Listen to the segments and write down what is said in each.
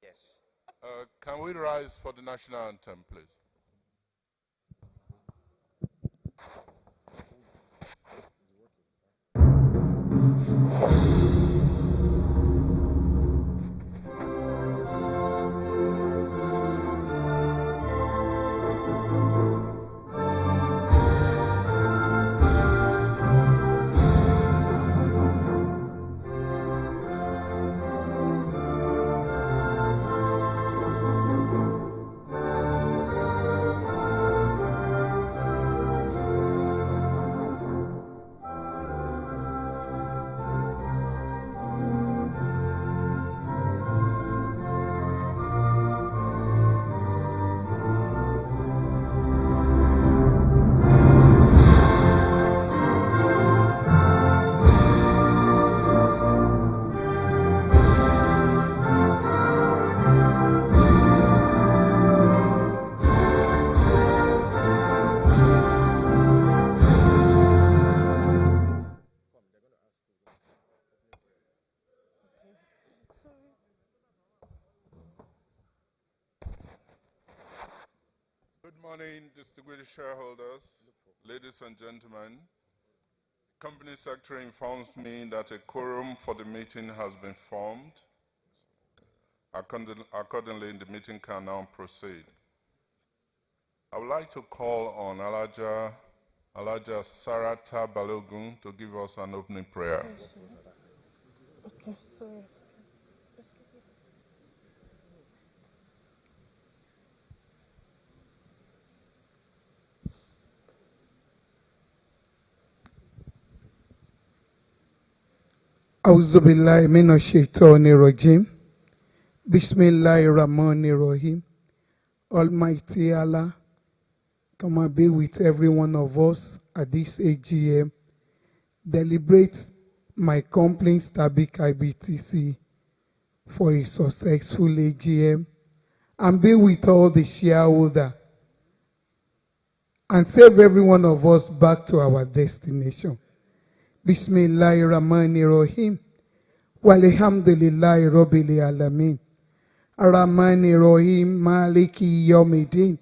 Yes. Can we rise for the national anthem, please? Good morning, distinguished shareholders, ladies and gentlemen. Company Secretary informs me that a quorum for the meeting has been formed. Accordingly, the meeting can now proceed. I would like to call on Alaja Sarata Balogun to give us an opening prayer. Okay, sorry. Auzubillahi minash shaitani rajim. Bismillahir Rahmanir Rahim. Almighty Allah, come and be with every one of us at this AGM. Deliberate my company Stanbic IBTC for a successful AGM and be with all the shareholders and save every one of us back to our destination. Bismillahir Rahmanir Rahim. Walhamdulillahi Rabbil Alamin. Ar-Rahmanir Rahim. Maliki Yawmiddin.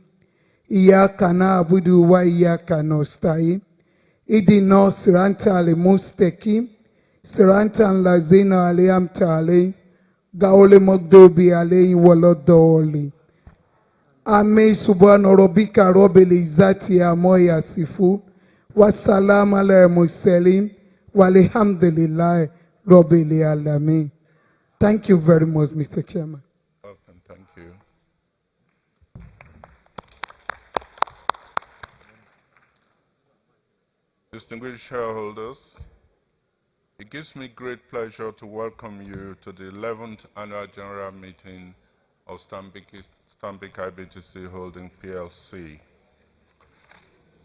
Iyyaka na'budu wa iyyaka nasta'in. Ihdina siratal mustaqim. Siratal ladzina an'amta alayhim ghayril maghdubi alayhim waladdallin. Amin. Subhana rabbika rabbil izzati amma yasifun. Wassalamu alal mursalin. Walhamdulillahi Rabbil Alamin. Thank you very much, Mr. Chairman. Welcome, thank you. Distinguished shareholders, it gives me great pleasure to welcome you to the 11th Annual General Meeting of Stanbic IBTC Holding PLC.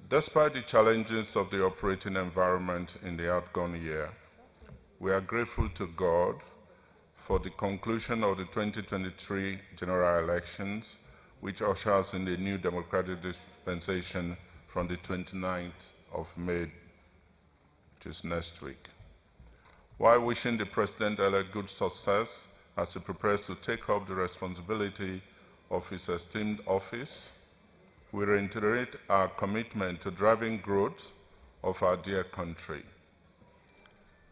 Despite the challenges of the operating environment in the outgone year, we are grateful to God for the conclusion of the 2023 general elections, which ushers in the new democratic dispensation from the 29th of May, which is next week. While wishing the President-elect good success as he prepares to take up the responsibility of his esteemed office, we reiterate our commitment to driving growth of our dear country.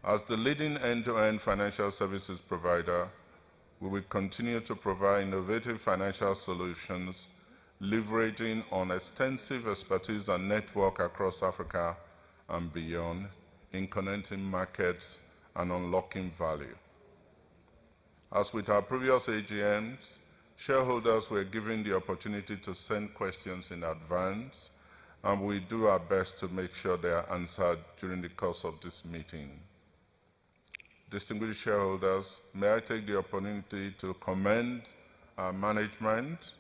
As the leading end-to-end financial services provider, we will continue to provide innovative financial solutions, leveraging on extensive expertise and network across Africa and beyond in connecting markets and unlocking value. As with our previous AGMs, shareholders were given the opportunity to send questions in advance, and we do our best to make sure they are answered during the course of this meeting. Distinguished shareholders, may I take the opportunity to commend our management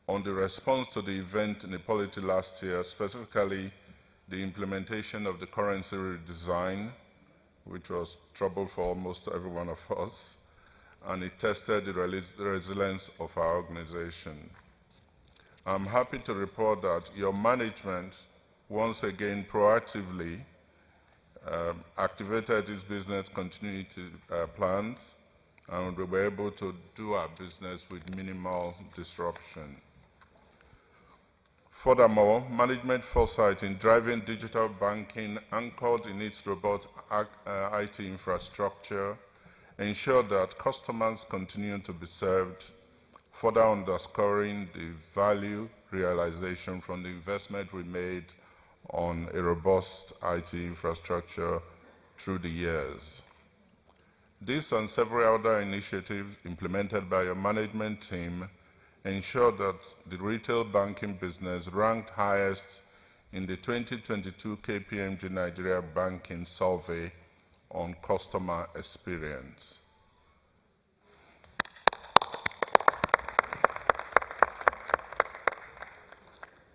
on the response to the event in the polity last year, specifically the implementation of the currency redesign, which was trouble for almost every one of us, and it tested the resilience of our organization. I'm happy to report that your management once again proactively activated its business continuity plans and we were able to do our business with minimal disruption. Furthermore, management foresight in driving digital banking anchored in its robust IT infrastructure ensured that customers continue to be served, further underscoring the value realization from the investment we made on a robust IT infrastructure through the years. This and several other initiatives implemented by your management team ensured that the retail banking business ranked highest in the 2022 KPMG Nigeria Banking Survey on customer experience.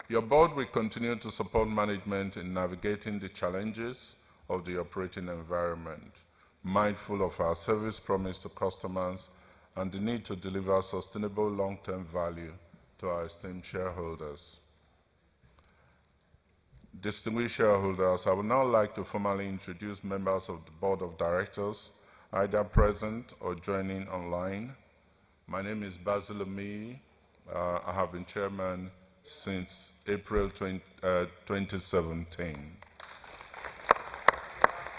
Your board will continue to support management in navigating the challenges of the operating environment, mindful of our service promise to customers and the need to deliver sustainable long-term value to our esteemed shareholders. Distinguished shareholders, I would now like to formally introduce members of the Board of Directors, either present or joining online. My name is Basil Omiyi. I have been chairman since April 2017.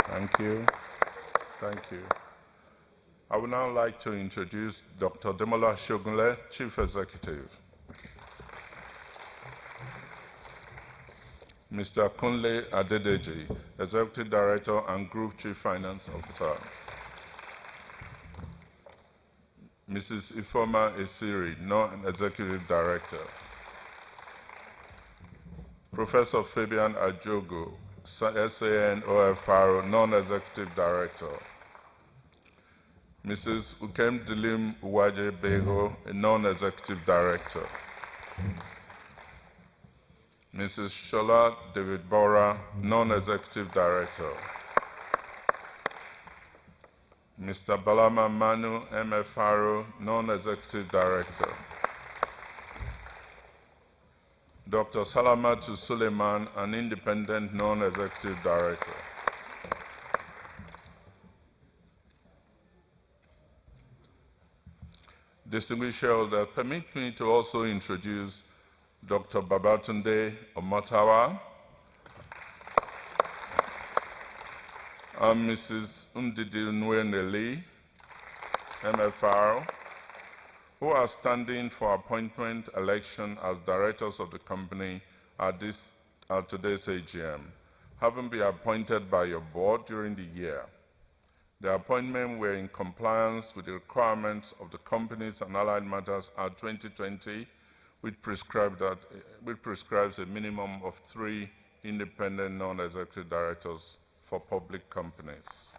Thank you. Thank you. I would now like to introduce Dr. Demola Shogunle, Chief Executive. Mr. Kunle Adedeji, Executive Director and Group Chief Finance Officer. Mrs. Ifoma Esiri, Non-Executive Director. Professor Fabian Ajogo, SAN OFR, Non-Executive Director. Mrs. Ukem Dilim Uwaje Bego, a Non-Executive Director. Mrs. Shola David Bora, Non-Executive Director. Mr. Balama Manu MFRO, Non-Executive Director. Dr. Salamatu Suleiman, an Independent Non-Executive Director. Distinguished shareholders, permit me to also introduce Dr. Babatunde Omotawa and Mrs. Ndidi Nweneli, MFR, who are standing for appointment election as directors of the company at today's AGM, having been appointed by your board during the year. The appointment were in compliance with the requirements of the Companies and Allied Matters Act 2020, which prescribes a minimum of 3 independent non-executive directors for public companies.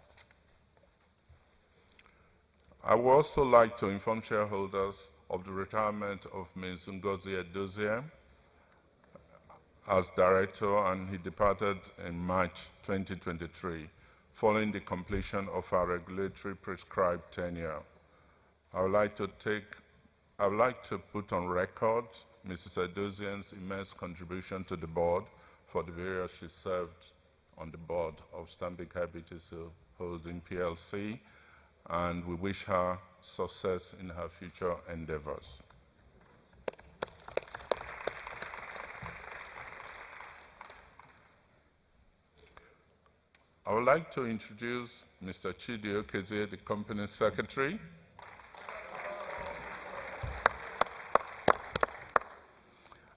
I would also like to inform shareholders of the retirement of Ms. Ngozi Edozie as director, and he departed in March 2023, following the completion of our regulatory prescribed tenure. I would like to put on record Mrs. Edozie's immense contribution to the board for the years she served on the board of Stanbic IBTC Holding PLC, and we wish her success in her future endeavors. I would like to introduce Mr. Chidi Okezie, the company secretary.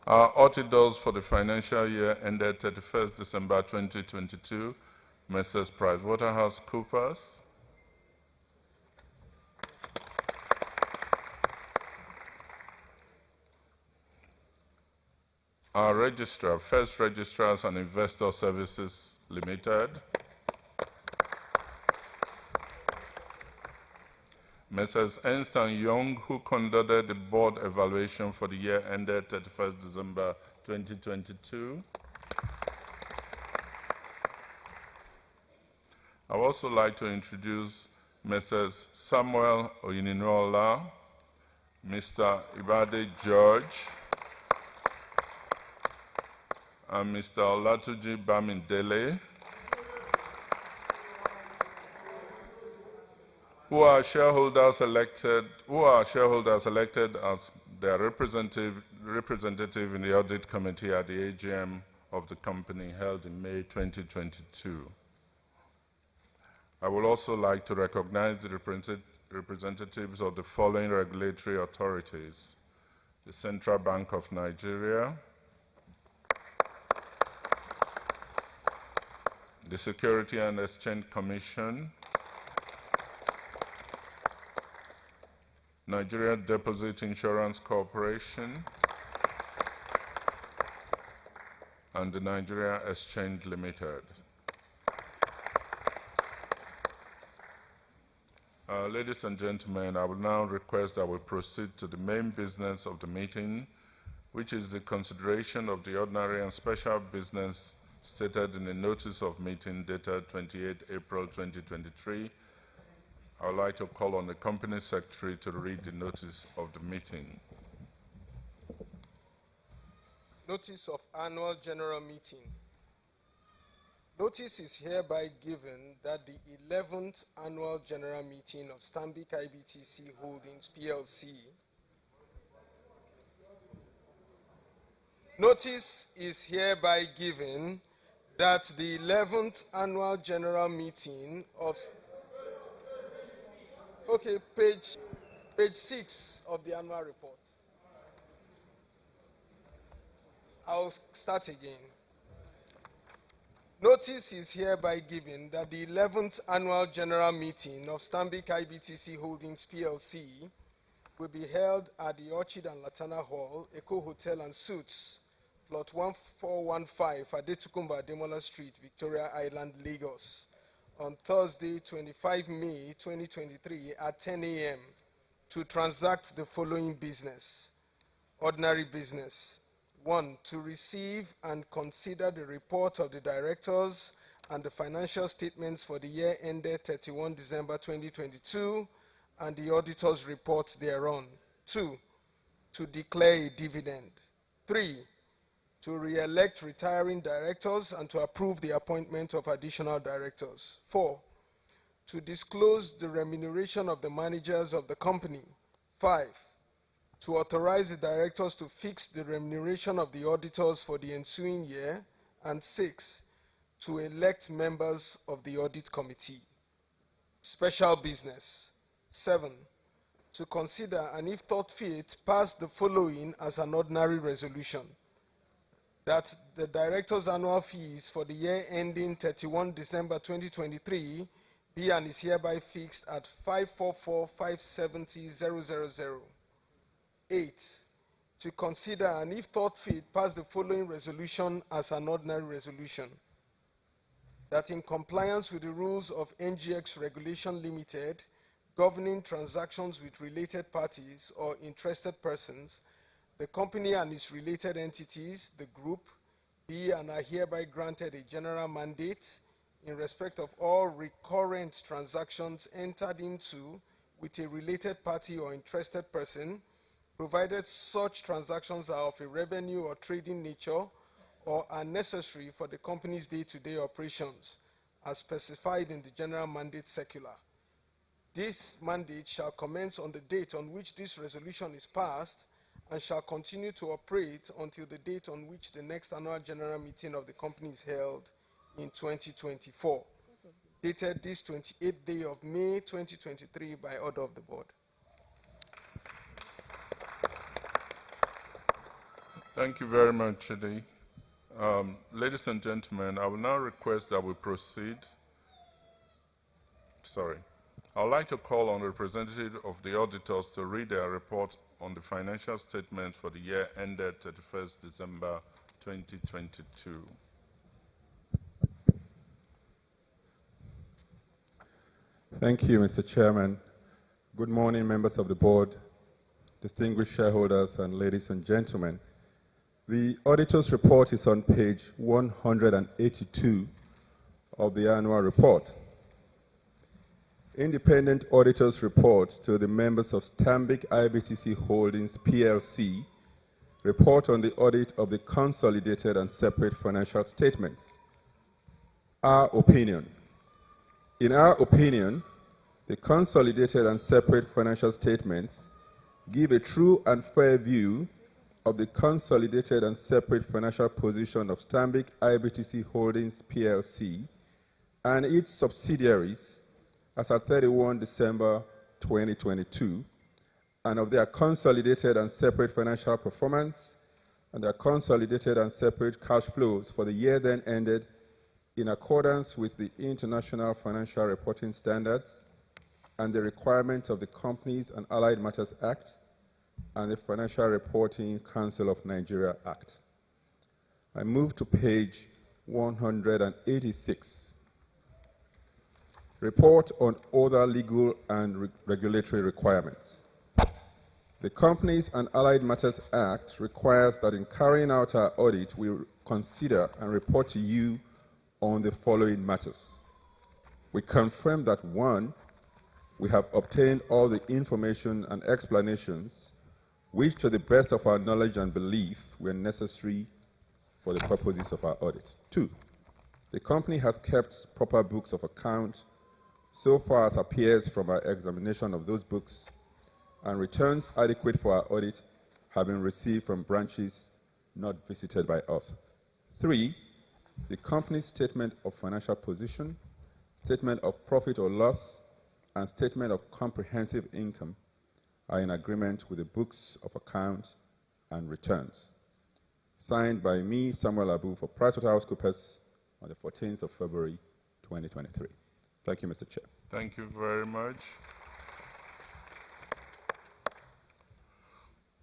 Our auditors for the financial year ended 31st December 2022, Messrs. PricewaterhouseCoopers. Our registrar, First Registrars and Investor Services Limited. Messrs. Ernst & Young, who conducted the board evaluation for the year ended 31st December 2022. I would also like to introduce Messrs. Samuel Oyininola, Mr. Ibade George, and Mr. Olatuji Bamindele, who are shareholders elected as their representative in the audit committee at the AGM of the company held in May 2022. I would also like to recognize the representatives of the following regulatory authorities: the Central Bank of Nigeria, the Security and Exchange Commission, Nigeria Deposit Insurance Corporation, and the Nigeria Exchange Limited. Ladies and gentlemen, I will now request that we proceed to the main business of the meeting, which is the consideration of the ordinary and special business stated in the notice of meeting dated 28 April 2023. I would like to call on the company secretary to read the notice of the meeting. Notice of Annual General Meeting. Notice is hereby given that the 11th Annual General Meeting of Stanbic IBTC Holdings PLC. Notice is hereby given that the 11th Annual General Meeting of... Okay, page 6 of the annual report. I'll start again. Notice is hereby given that the 11th Annual General Meeting of Stanbic IBTC Holdings PLC will be held at the Orchid and Latana Hall, Eco Hotel and Suites, Plot 1415, Adetukumba Ademola Street, Victoria Island, Lagos, on Thursday, 25 May 2023 at 10 a.m. to transact the following business. Ordinary business. 1, to receive and consider the report of the directors and the financial statements for the year ended 31 December 2022 and the auditor's report thereon. 2, to declare a dividend. 3, to re-elect retiring directors and to approve the appointment of additional directors. 4, to disclose the remuneration of the managers of the company. 5, to authorize the directors to fix the remuneration of the auditors for the ensuing year. And 6, to elect members of the audit committee. Special business. 7, to consider and if thought fit, pass the following as an ordinary resolution. That the director's annual fees for the year ending 31 December 2023 be and is hereby fixed at 544,570,000. 8, to consider and if thought fit, pass the following resolution as an ordinary resolution. That in compliance with the rules of NGX Regulation Limited, governing transactions with related parties or interested persons, the company and its related entities, the group, be and are hereby granted a general mandate in respect of all recurrent transactions entered into with a related party or interested person, provided such transactions are of a revenue or trading nature or are necessary for the company's day-to-day operations, as specified in the General Mandate Circular. This mandate shall commence on the date on which this resolution is passed and shall continue to operate until the date on which the next annual general meeting of the company is held in 2024. Dated this 28th day of May 2023 by order of the board. Thank you very much, Chidi. Ladies and gentlemen, I will now request that we proceed. I would like to call on the representative of the auditors to read their report on the financial statements for the year ended 31st December 2022. Thank you, Mr. Chairman. Good morning, members of the board, distinguished shareholders, and ladies and gentlemen. The auditor's report is on page 182 of the annual report. Independent auditor's report to the members of Stanbic IBTC Holdings PLC report on the audit of the consolidated and separate financial statements. Our opinion. In our opinion, The consolidated and separate financial statements give a true and fair view of the consolidated and separate financial position of Stanbic IBTC Holdings PLC and its subsidiaries as at 31 December 2022, and of their consolidated and separate financial performance and their consolidated and separate cash flows for the year then ended in accordance with the International Financial Reporting Standards and the requirements of the Companies and Allied Matters Act and the Financial Reporting Council of Nigeria Act. I move to page 186. Report on other legal and regulatory requirements. The Companies and Allied Matters Act requires that in carrying out our audit, we consider and report to you on the following matters. We confirm that 1, we have obtained all the information and explanations which, to the best of our knowledge and belief, were necessary for the purposes of our audit. 2, the company has kept proper books of account so far as appears from our examination of those books, and returns adequate for our audit have been received from branches not visited by us. 3, the company's statement of financial position, statement of profit or loss, and statement of comprehensive income are in agreement with the books of account and returns. Signed by me, Samuel Abu, for PricewaterhouseCoopers on the 14th of February, 2023. Thank you, Mr. Chair. Thank you very much.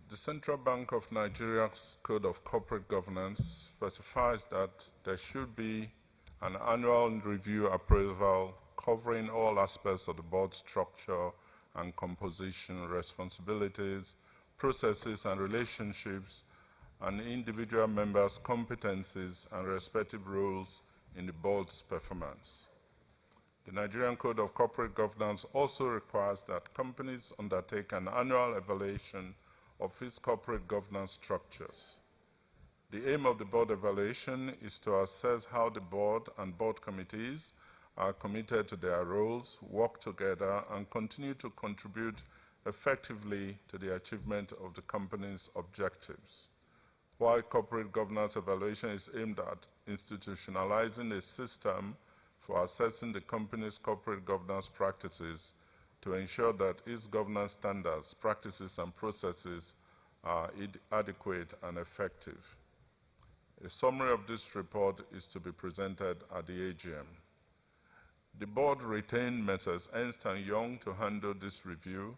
The Central Bank of Nigeria's Code of Corporate Governance specifies that there should be an annual review appraisal covering all aspects of the board structure and composition, responsibilities, processes and relationships, and individual members' competencies and respective roles in the board's performance. The Nigerian Code of Corporate Governance also requires that companies undertake an annual evaluation of its corporate governance structures. The aim of the board evaluation is to assess how the board and board committees are committed to their roles, work together, and continue to contribute effectively to the achievement of the company's objectives. While corporate governance evaluation is aimed at institutionalizing a system for assessing the company's corporate governance practices to ensure that its governance standards, practices, and processes are adequate and effective. A summary of this report is to be presented at the AGM. The board retained Messrs. Ernst & Young to handle this review,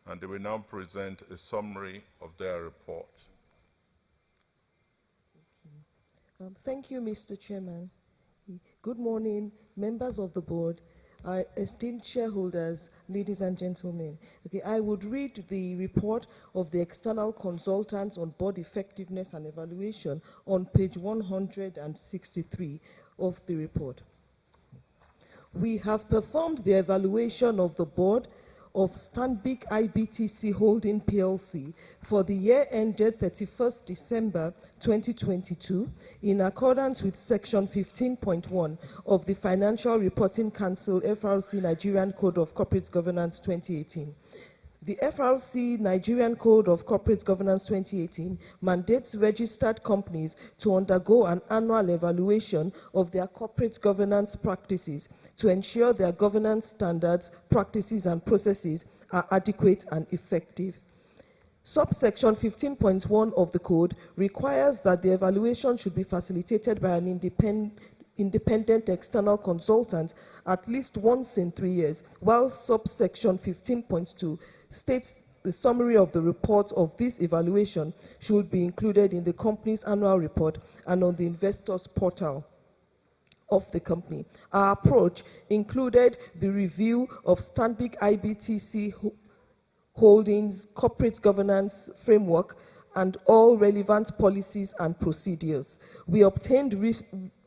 and they will now present a summary of their report. Thank you, Mr. Chairman. Good morning, members of the board, esteemed shareholders, ladies and gentlemen. I would read the report of the external consultants on board effectiveness and evaluation on page 163 of the report. We have performed the evaluation of the board of Stanbic IBTC Holding PLC for the year ended 31st December 2022 in accordance with section 15.1 of the Financial Reporting Council FRC Nigerian Code of Corporate Governance 2018. The FRC Nigerian Code of Corporate Governance 2018 mandates registered companies to undergo an annual evaluation of their corporate governance practices to ensure their governance standards, practices, and processes are adequate and effective. Subsection 15.1 of the Code requires that the evaluation should be facilitated by an independent external consultant at least once in 3 years, while subsection 15.2 states the summary of the report of this evaluation should be included in the company's annual report and on the investors portal of the company. Our approach included the review of Stanbic IBTC Holdings corporate governance framework and all relevant policies and procedures. We obtained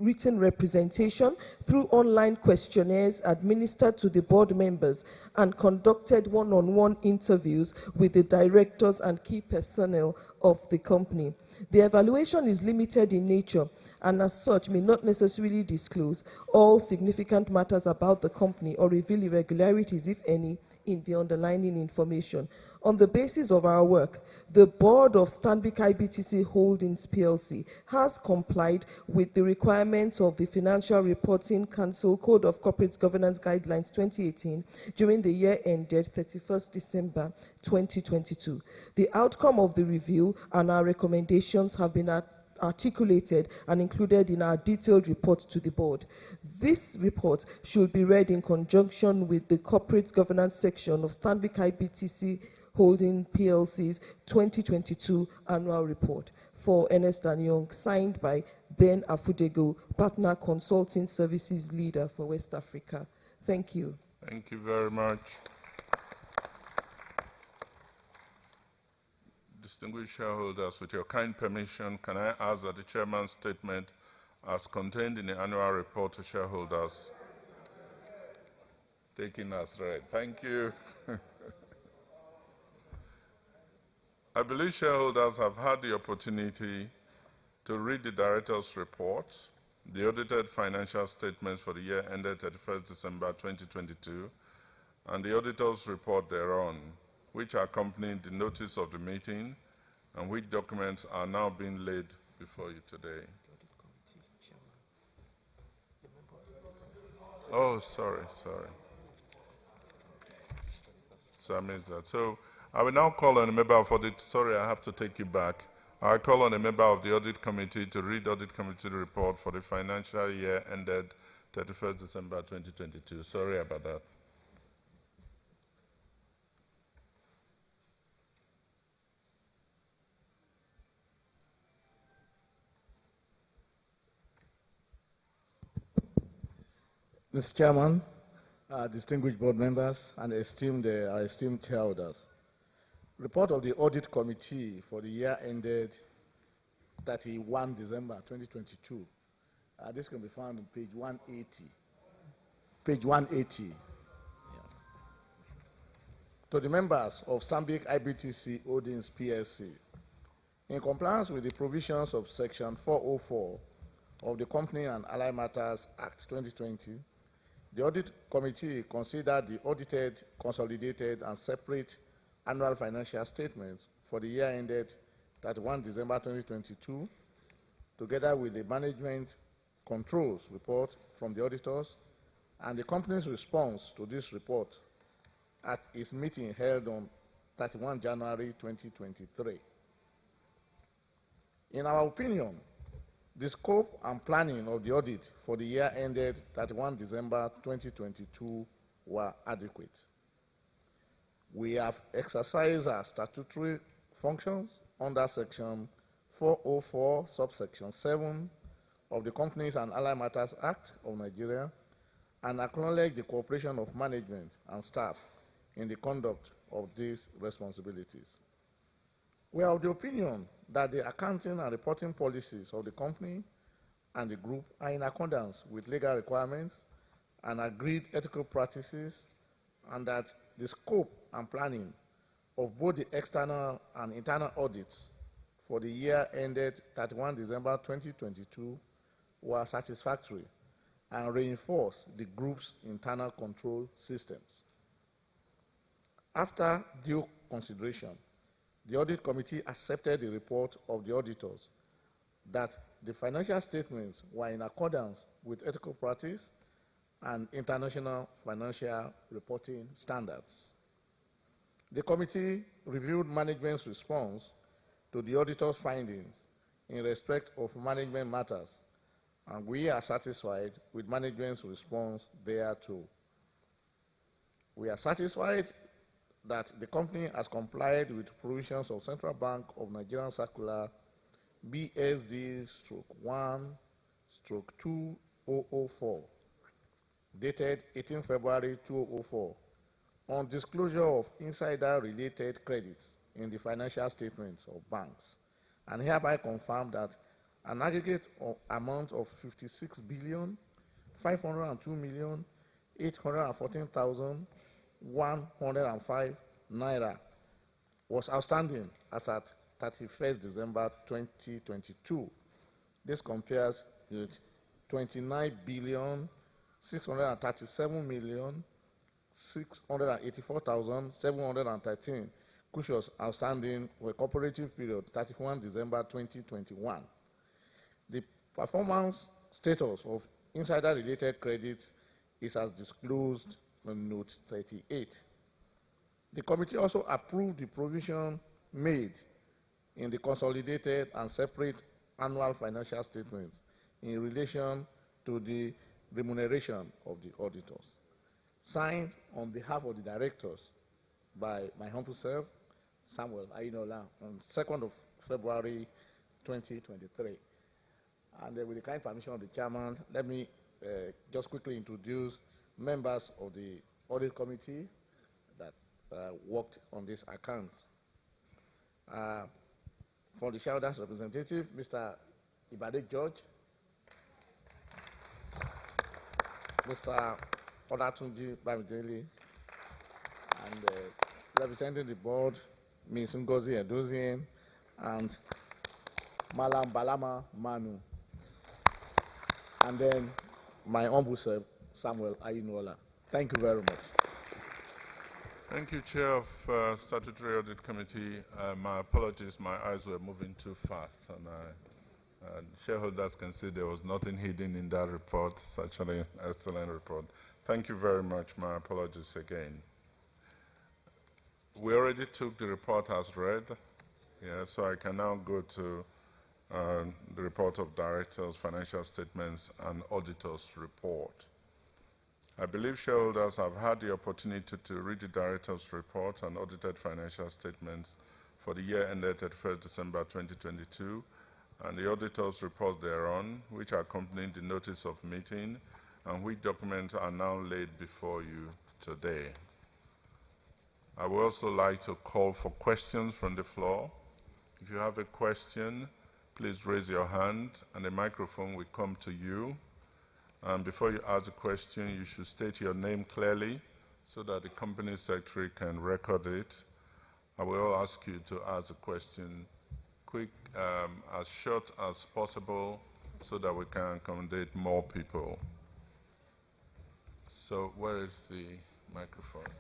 written representation through online questionnaires administered to the board members and conducted one-on-one interviews with the directors and key personnel of the company. The evaluation is limited in nature and as such may not necessarily disclose all significant matters about the company or reveal irregularities, if any, in the underlying information. On the basis of our work, the board of Stanbic IBTC Holdings PLC has complied with the requirements of the Financial Reporting Council Code of Corporate Governance Guidelines 2018 during the year ended 31st December 2022. The outcome of the review and our recommendations have been articulated and included in our detailed report to the board. This report should be read in conjunction with the corporate governance section of Stanbic IBTC Holding PLC's 2022 annual report for Ernst & Young, signed by Ben Afudego, Partner Consulting Services Leader for West Africa. Thank you. Thank you very much. Distinguished shareholders, with your kind permission, can I ask that the chairman's statement as contained in the annual report to shareholders taken as read? Thank you. I believe shareholders have had the opportunity to read the director's report, the audited financial statements for the year ended 31st December 2022, and the auditor's report thereon, which accompanied the notice of the meeting and which documents are now being laid before you today. Oh, sorry. So I missed that. So I will now call on a member of audit. Sorry, I have to take you back. I call on a member of the audit committee to read audit committee report for the financial year ended 31st December 2022. Sorry about that. Mr. Chairman, distinguished board members, and esteemed shareholders. Report of the Audit Committee for the year ended 31 December 2022. This can be found on page 180. Page 180. Yeah. To the members of Stanbic IBTC Holdings PLC, in compliance with the provisions of Section 404 of the Company and Allied Matters Act 2020, the Audit Committee considered the audited, consolidated, and separate annual financial statements for the year ended 31 December 2022, together with the management controls report from the auditors and the company's response to this report at its meeting held on 31 January 2023. In our opinion, the scope and planning of the audit for the year ended 31 December 2022 were adequate. We have exercised our statutory functions under Section 404, subsection 7 of the Companies and Allied Matters Act of Nigeria, and acknowledge the cooperation of management and staff in the conduct of these responsibilities. We are of the opinion that the accounting and reporting policies of the company and the group are in accordance with legal requirements and agreed ethical practices, and that the scope and planning of both the external and internal audits for the year ended 31 December 2022 were satisfactory and reinforce the group's internal control systems. After due consideration, the Audit Committee accepted the report of the auditors that the financial statements were in accordance with ethical practice and international financial reporting standards. The committee reviewed management's response to the auditor's findings in respect of management matters, and we are satisfied with management's response thereto. We are satisfied that the company has complied with provisions of Central Bank of Nigeria Circular BSD-1/2004, dated 18 February 2004, on disclosure of insider-related credits in the financial statements of banks, and hereby confirm that an aggregate amount of 56,502,814,105 naira was outstanding as at 31st December 2022. This compares with 29,637,684,713, which was outstanding for a cooperative period 31 December 2021. The performance status of insider-related credits is as disclosed on Note 38. The committee also approved the provision made in the consolidated and separate annual financial statements in relation to the remuneration of the auditors, signed on behalf of the directors by my humble self, Samuel Ainola, on 2nd of February 2023. And with the kind permission of the chairman, let me just quickly introduce members of the audit committee that worked on this account. For the shareholders representative, Mr. Ibade George, Mr. Olatunji Bamidele, and representing the board, Ms. Ngozi Edozien, and Malam Balama Manu, and then my humble self, Samuel Ayinola. Thank you very much. Thank you, Chair of Statutory Audit Committee. My apologies, my eyes were moving too fast, and shareholders can see there was nothing hidden in that report. Such an excellent report. Thank you very much. My apologies again. We already took the report as read, so I can now go to the report of directors, financial statements, and auditors' report. I believe shareholders have had the opportunity to read the director's report and audited financial statements for the year ended 31st December 2022, and the auditor's report thereon, which accompanied the notice of meeting, and which documents are now laid before you today. I would also like to call for questions from the floor. If you have a question, please raise your hand, and the microphone will come to you. And before you ask a question, you should state your name clearly so that the company secretary can record it. I will ask you to ask a question quick, as short as possible, so that we can accommodate more people. So where is the microphone?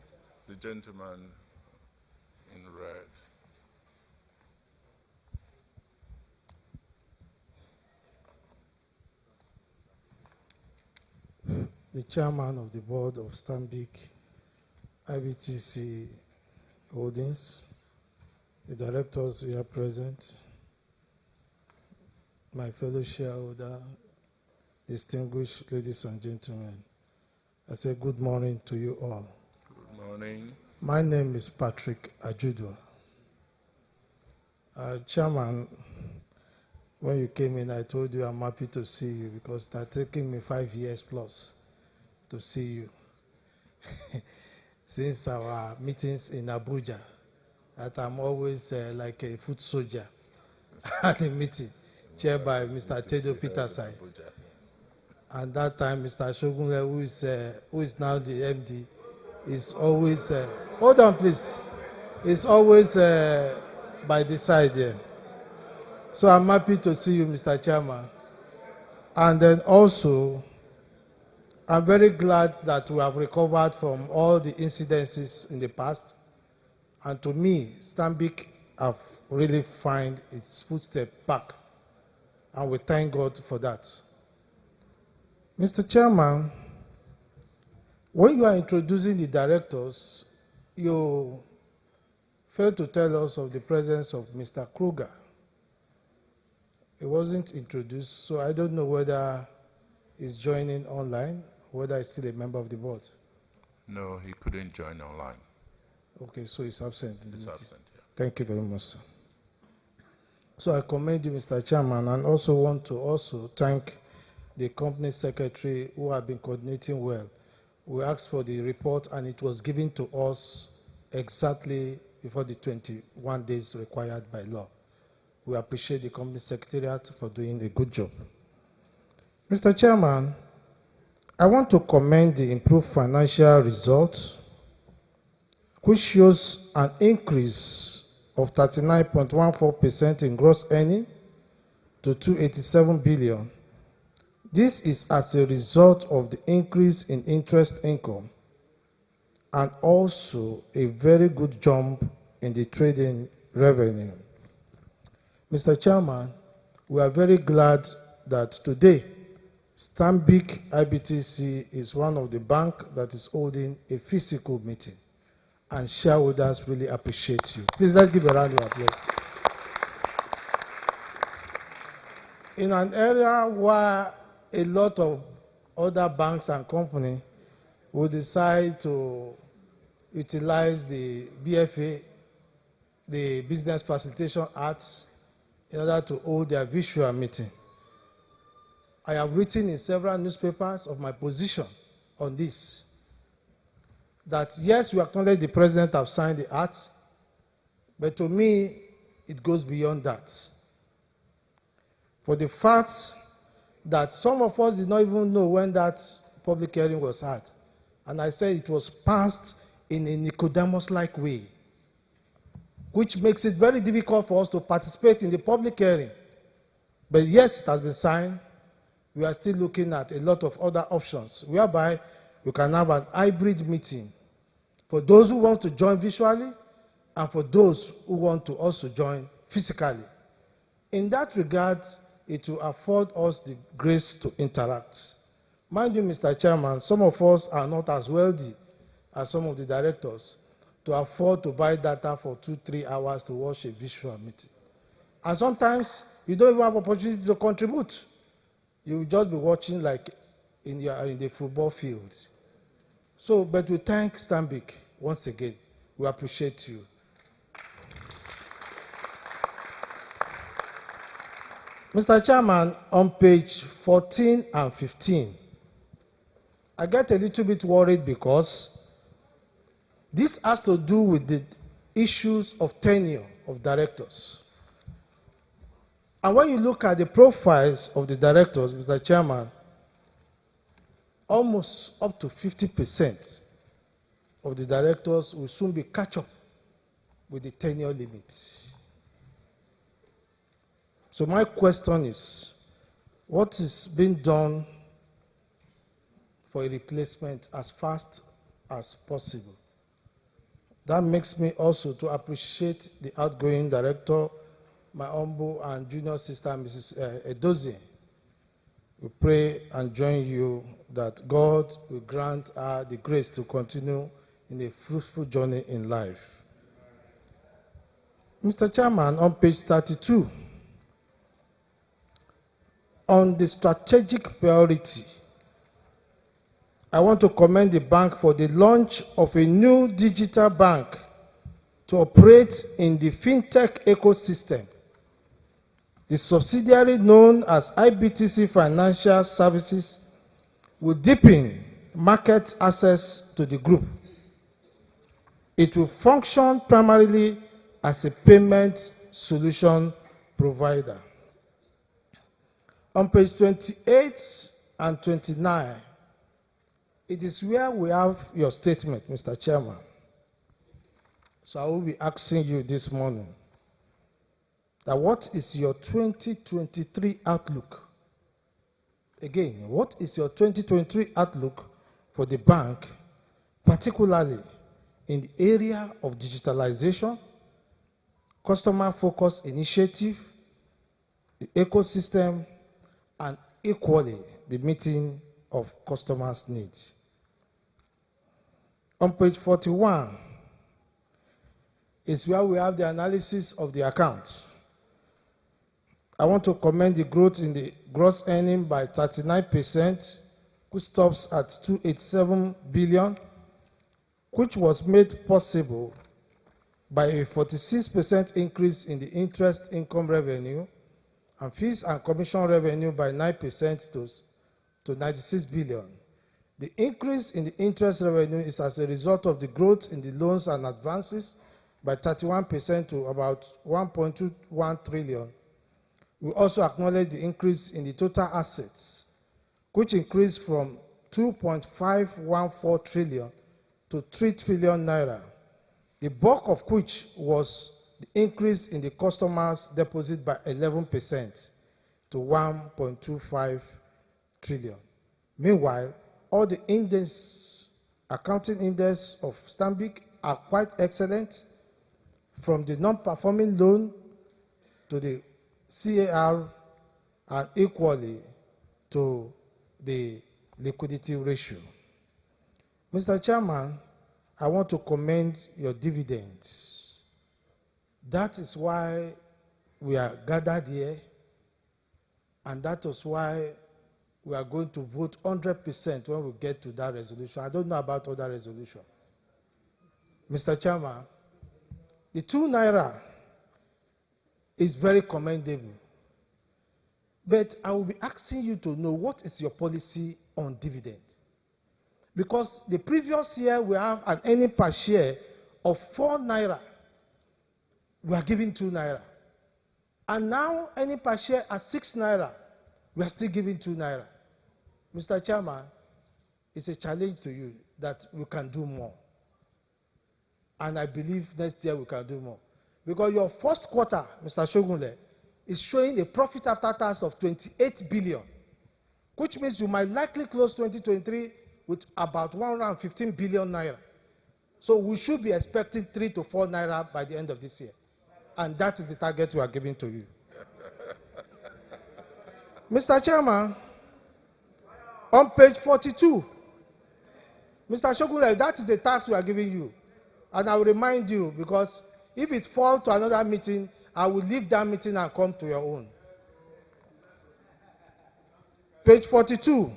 The gentleman in red. The chairman of the board of Stanbic IBTC Holdings, the directors here present, my fellow shareholder, distinguished ladies and gentlemen, I say good morning to you all. Good morning. My name is Patrick Ajudwa. Chairman, when you came in, I told you I'm happy to see you because it's taken me 5 years plus to see you. Since our meetings in Abuja, that I'm always like a foot soldier at the meeting, chaired by Mr. Tedo Petersai. And that time, Mr. Shogunle, who is now the MD, is always, hold on please, is always by the side here. So I'm happy to see you, Mr. Chairman. And then also, I'm very glad that we have recovered from all the incidences in the past. And to me, Stanbic have really found its footstep back. And we thank God for that. Mr. Chairman, when you are introducing the directors, you failed to tell us of the presence of Mr. Kruger. It wasn't introduced, so I don't know whether he's joining online, or whether he's still a member of the board. No, he couldn't join online. Okay, so he's absent. He's absent, yeah. Thank you very much, sir. So I commend you, Mr. Chairman, and also want to thank the company secretary who have been coordinating well. We asked for the report, and it was given to us exactly before the 21 days required by law. We appreciate the company secretariat for doing a good job. Mr. Chairman, I want to commend the improved financial results, which shows an increase of 39.14% in gross earning to 287 billion This is as a result of the increase in interest income and also a very good jump in the trading revenue. Mr. Chairman, we are very glad that today Stanbic IBTC is one of the banks that is holding a physical meeting, and shareholders really appreciate you. Please, let's give a round of applause. In an area where a lot of other banks and companies will decide to utilize the BFA, the Business Facilitation Act, in order to hold their virtual meeting, I have written in several newspapers of my position on this, that yes, we acknowledge the President have signed the act, but to me, it goes beyond that. For the fact that some of us did not even know when that public hearing was had, and I said it was passed in a Nicodemus-like way, which makes it very difficult for us to participate in the public hearing. But yes, it has been signed. We are still looking at a lot of other options, whereby we can have an hybrid meeting for those who want to join visually and for those who want to also join physically. In that regard, it will afford us the grace to interact. Mind you, Mr. Chairman, some of us are not as wealthy as some of the directors to afford to buy data for 2-3 hours to watch a visual meeting. And sometimes you don't even have opportunity to contribute. You will just be watching like in the football field. So, but we thank Stanbic once again. We appreciate you. Mr. Chairman, on page 14 and 15, I get a little bit worried because this has to do with the issues of tenure of directors. And when you look at the profiles of the directors, Mr. Chairman, almost up to 50% of the directors will soon be catch up with the tenure limit. So my question is, what is being done for a replacement as fast as possible? That makes me also to appreciate the outgoing director, my humble and junior sister, Mrs. Edozie. We pray and join you that God will grant her the grace to continue in a fruitful journey in life. Mr. Chairman, on page 32, on the strategic priority, I want to commend the bank for the launch of a new digital bank to operate in the fintech ecosystem. The subsidiary known as IBTC Financial Services will deepen market access to the group. It will function primarily as a payment solution provider. On page 28 and 29, it is where we have your statement, Mr. Chairman. So I will be asking you this morning, that what is your 2023 outlook? Again, what is your 2023 outlook for the bank, particularly in the area of digitalization, customer-focused initiative, the ecosystem, and equally the meeting of customers' needs? On page 41 is where we have the analysis of the accounts. I want to commend the growth in the gross earning by 39%, which stops at 287 billion, which was made possible by a 46% increase in the interest income revenue and fees and commission revenue by 9% to 96 billion. The increase in the interest revenue is as a result of the growth in the loans and advances by 31% to about 1.21 trillion. We also acknowledge the increase in the total assets, which increased from 2.514 trillion to 3 trillion naira, the bulk of which was the increase in the customers' deposit by 11% to 1.25 trillion. Meanwhile, all the index, accounting index of Stanbic are quite excellent, from the non-performing loan to the CAR and equally to the liquidity ratio. Mr. Chairman, I want to commend your dividends. That is why we are gathered here, and that is why we are going to vote 100% when we get to that resolution. I don't know about other resolution. Mr. Chairman, the 2 naira is very commendable. But I will be asking you to know what is your policy on dividend. Because the previous year we have an earning per share of 4 naira. We are giving 2 naira. And now earning per share at 6 naira. We are still giving 2 naira. Mr. Chairman, it's a challenge to you that we can do more. And I believe next year we can do more. Because your first quarter, Mr. Shogunle, is showing a profit after tax of 28 billion, which means you might likely close 2023 with about 115 billion naira. So we should be expecting 3 to 4 naira by the end of this year. And that is the target we are giving to you. Mr. Chairman, on page 42, Mr. Shogunle, that is the task we are giving you. And I will remind you, because if it falls to another meeting, I will leave that meeting and come to your own. Page 42.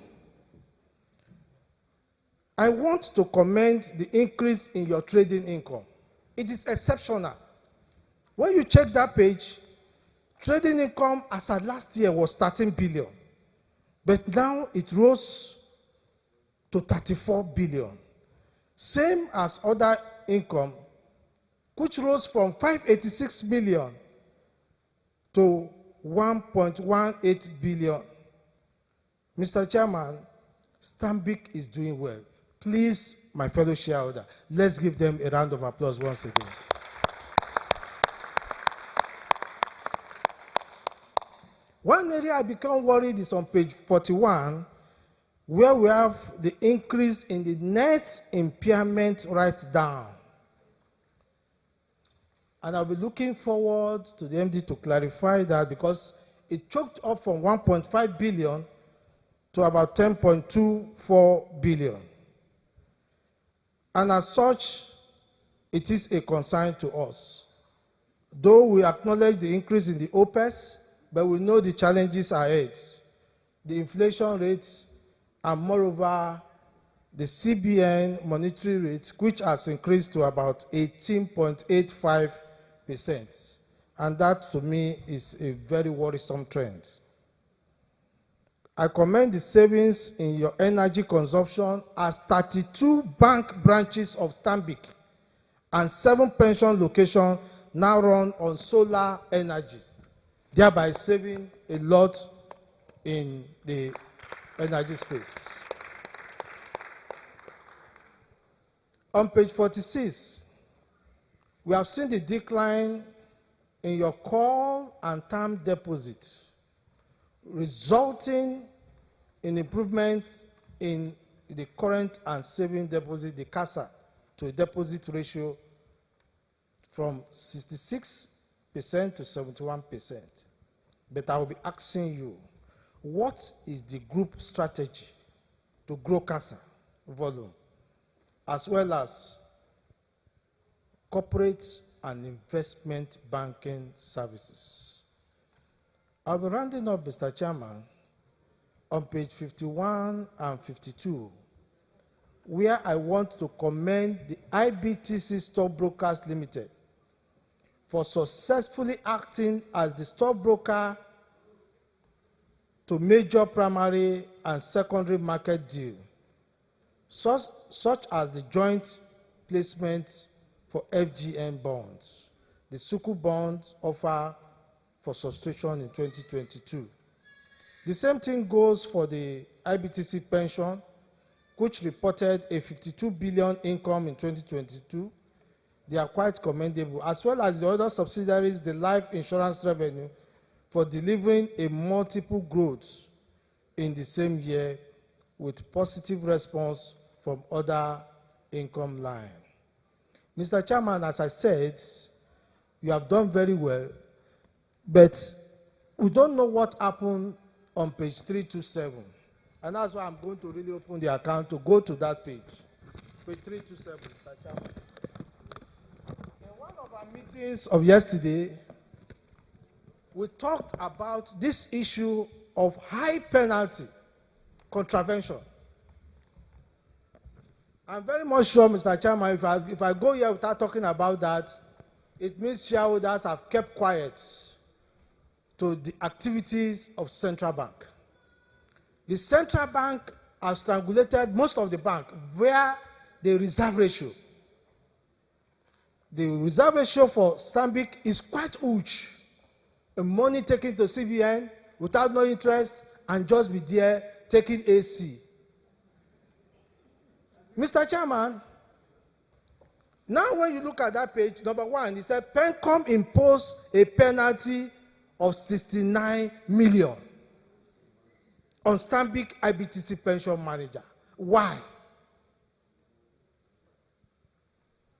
I want to commend the increase in your trading income. It is exceptional. When you check that page, trading income as at last year was 13 billion. But now it rose to 34 billion. Same as other income, which rose from 586 million to 1.18 billion. Mr. Chairman, Stanbic is doing well. Please, my fellow shareholder, let's give them a round of applause once again. One area I become worried is on page 41, where we have the increase in the net impairment write-down. And I'll be looking forward to the MD to clarify that, because it choked up from 1.5 billion to about 10.24 billion. And as such, it is a concern to us. Though we acknowledge the increase in the OPEX, but we know the challenges ahead. The inflation rate, and moreover, the CBN monetary rate, which has increased to about 18.85%. And that, to me, is a very worrisome trend. I commend the savings in your energy consumption, as 32 bank branches of Stanbic and 7 pension locations now run on solar energy, thereby saving a lot in the energy space. On page 46, we have seen the decline in your call and term deposit, resulting in improvement in the current and saving deposit, the CASA, to a deposit ratio from 66% to 71%. But I will be asking you, what is the group strategy to grow CASA volume, as well as corporate and investment banking services? I'll be rounding up, Mr. Chairman, on page 51 and 52, where I want to commend the IBTC Stockbrokers Limited for successfully acting as the stockbroker to major primary and secondary market deal, such as the joint placement for FGN bonds, the Sukuk bond offer for subscription in 2022. The same thing goes for the IBTC pension, which reported a 52 billion income in 2022. They are quite commendable, as well as the other subsidiaries, the life insurance revenue, for delivering a multiple growth in the same year with positive response from other income line. Mr. Chairman, as I said, you have done very well, but we don't know what happened on page 327. And that's why I'm going to really open the account to go to that page. Page 327, Mr. Chairman. In one of our meetings of yesterday, we talked about this issue of high penalty contravention. I'm very much sure, Mr. Chairman, if I go here without talking about that, it means shareholders have kept quiet to the activities of central bank. The central bank has strangulated most of the bank via the reserve ratio. The reserve ratio for Stanbic is quite huge. The money taken to CBN without no interest and just be there taking AC. Mr. Chairman, now when you look at that page, number one, it said PENCOM imposed a penalty of 69 million on Stanbic IBTC pension manager. Why?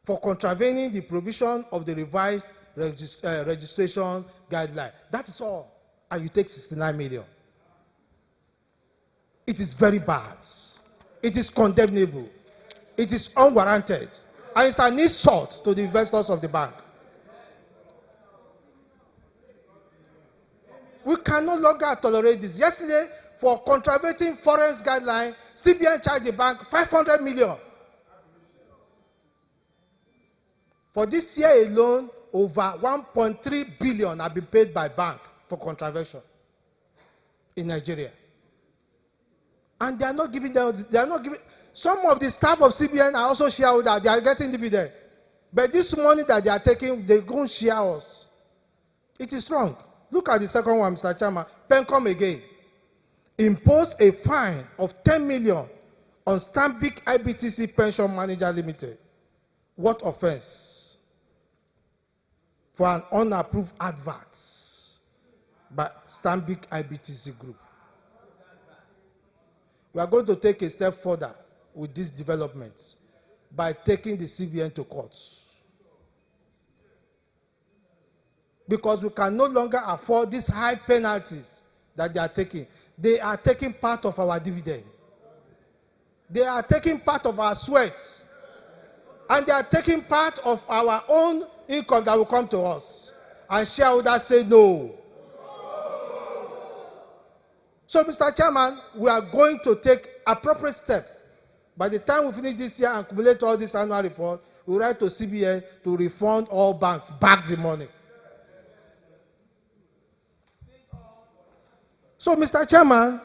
For contravening the provision of the revised registration guideline. That is all. And you take 69 million. It is very bad. It is condemnable. It is unwarranted. And it's an insult to the investors of the bank. We can no longer tolerate this. Yesterday, for contravening foreign guideline, CBN charged the bank 500 million. For this year alone, over 1.3 billion have been paid by bank for contravention in Nigeria. And they are not giving them, some of the staff of CBN are also shareholders, they are getting dividend. But this money that they are taking, they go share us. It is wrong. Look at the second one, Mr. Chairman. PENCOM again. Impose a fine of 10 million on Stanbic IBTC Pension Manager Limited. What offense? For an unapproved advert by Stanbic IBTC Group. We are going to take a step further with this development by taking the CBN to court. Because we can no longer afford these high penalties that they are taking. They are taking part of our dividend. They are taking part of our sweat. And they are taking part of our own income that will come to us. And shareholders say no. So, Mr. Chairman, we are going to take appropriate steps. By the time we finish this year and accumulate all this annual report, we write to CBN to refund all banks back the money. So, Mr. Chairman,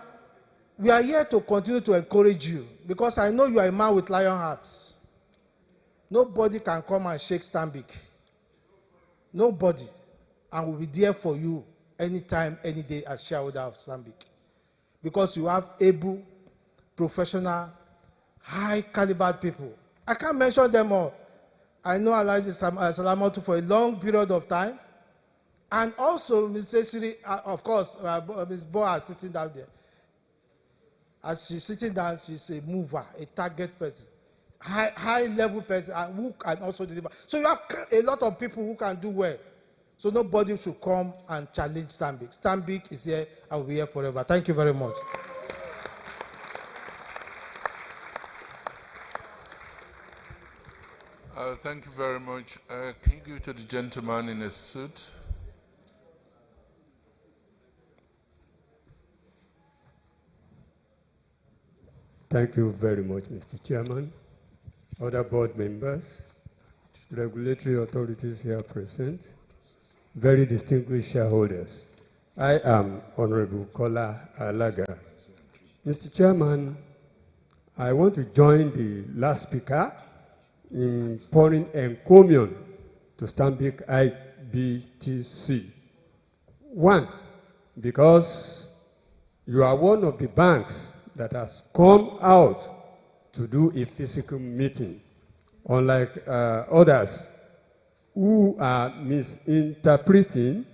we are here to continue to encourage you because I know you are a man with lion hearts. Nobody can come and shake Stanbic. Nobody. And we'll be there for you anytime, any day as shareholder of Stanbic. Because you have able, professional, high-caliber people. I can't mention them all. I know Alhaji Salamatu for a long period of time. And also, Ms. Sesiri, of course, Ms. Boa is sitting down there. As she's sitting down, she's a mover, a target person, high-level person, and who can also deliver. So you have a lot of people who can do well. So nobody should come and challenge Stanbic. Stanbic is here and will be here forever. Thank you very much. Thank you very much. Can you give it to the gentleman in a suit? Thank you very much, Mr. Chairman, other board members, regulatory authorities here present, very distinguished shareholders. I am Honorable Kola Alaga. Mr. Chairman, I want to join the last speaker in pouring encomium to Stanbic IBTC. One, because you are one of the banks that has come out to do a physical meeting, unlike others who are misinterpreting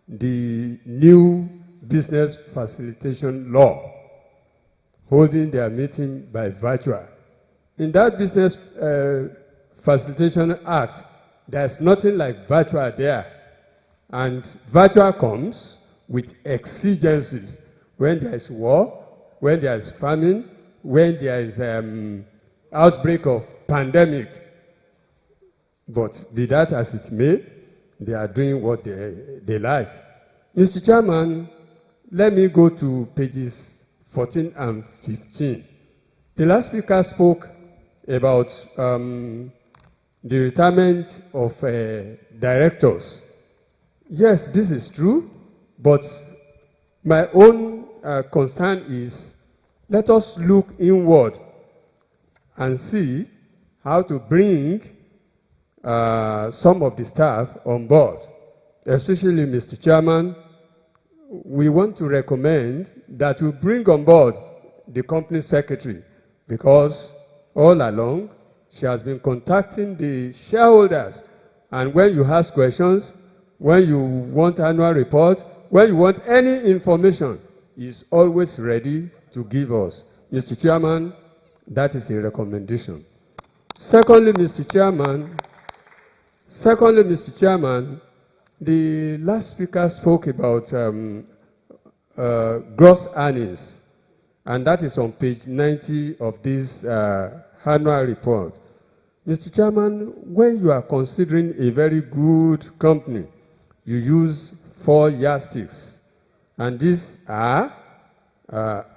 the new business facilitation law holding their meeting by virtual. In that Business Facilitation Act, there's nothing like virtual there. And virtual comes with exigencies. When there is war, when there is famine, when there is outbreak of pandemic. But be that as it may, they are doing what they like. Mr. Chairman, let me go to pages 14 and 15. The last speaker spoke about the retirement of directors. Yes, this is true, but my own concern is let us look inward and see how to bring some of the staff on board, especially Mr. Chairman. We want to recommend that we bring on board the company secretary, because all along she has been contacting the shareholders, and when you ask questions, when you want annual report, when you want any information, is always ready to give us. Mr. Chairman, that is a recommendation. Secondly, Mr. Chairman, the last speaker spoke about gross earnings, and that is on page 90 of this annual report. Mr. Chairman, when you are considering a very good company, you use 4 yardsticks, and these are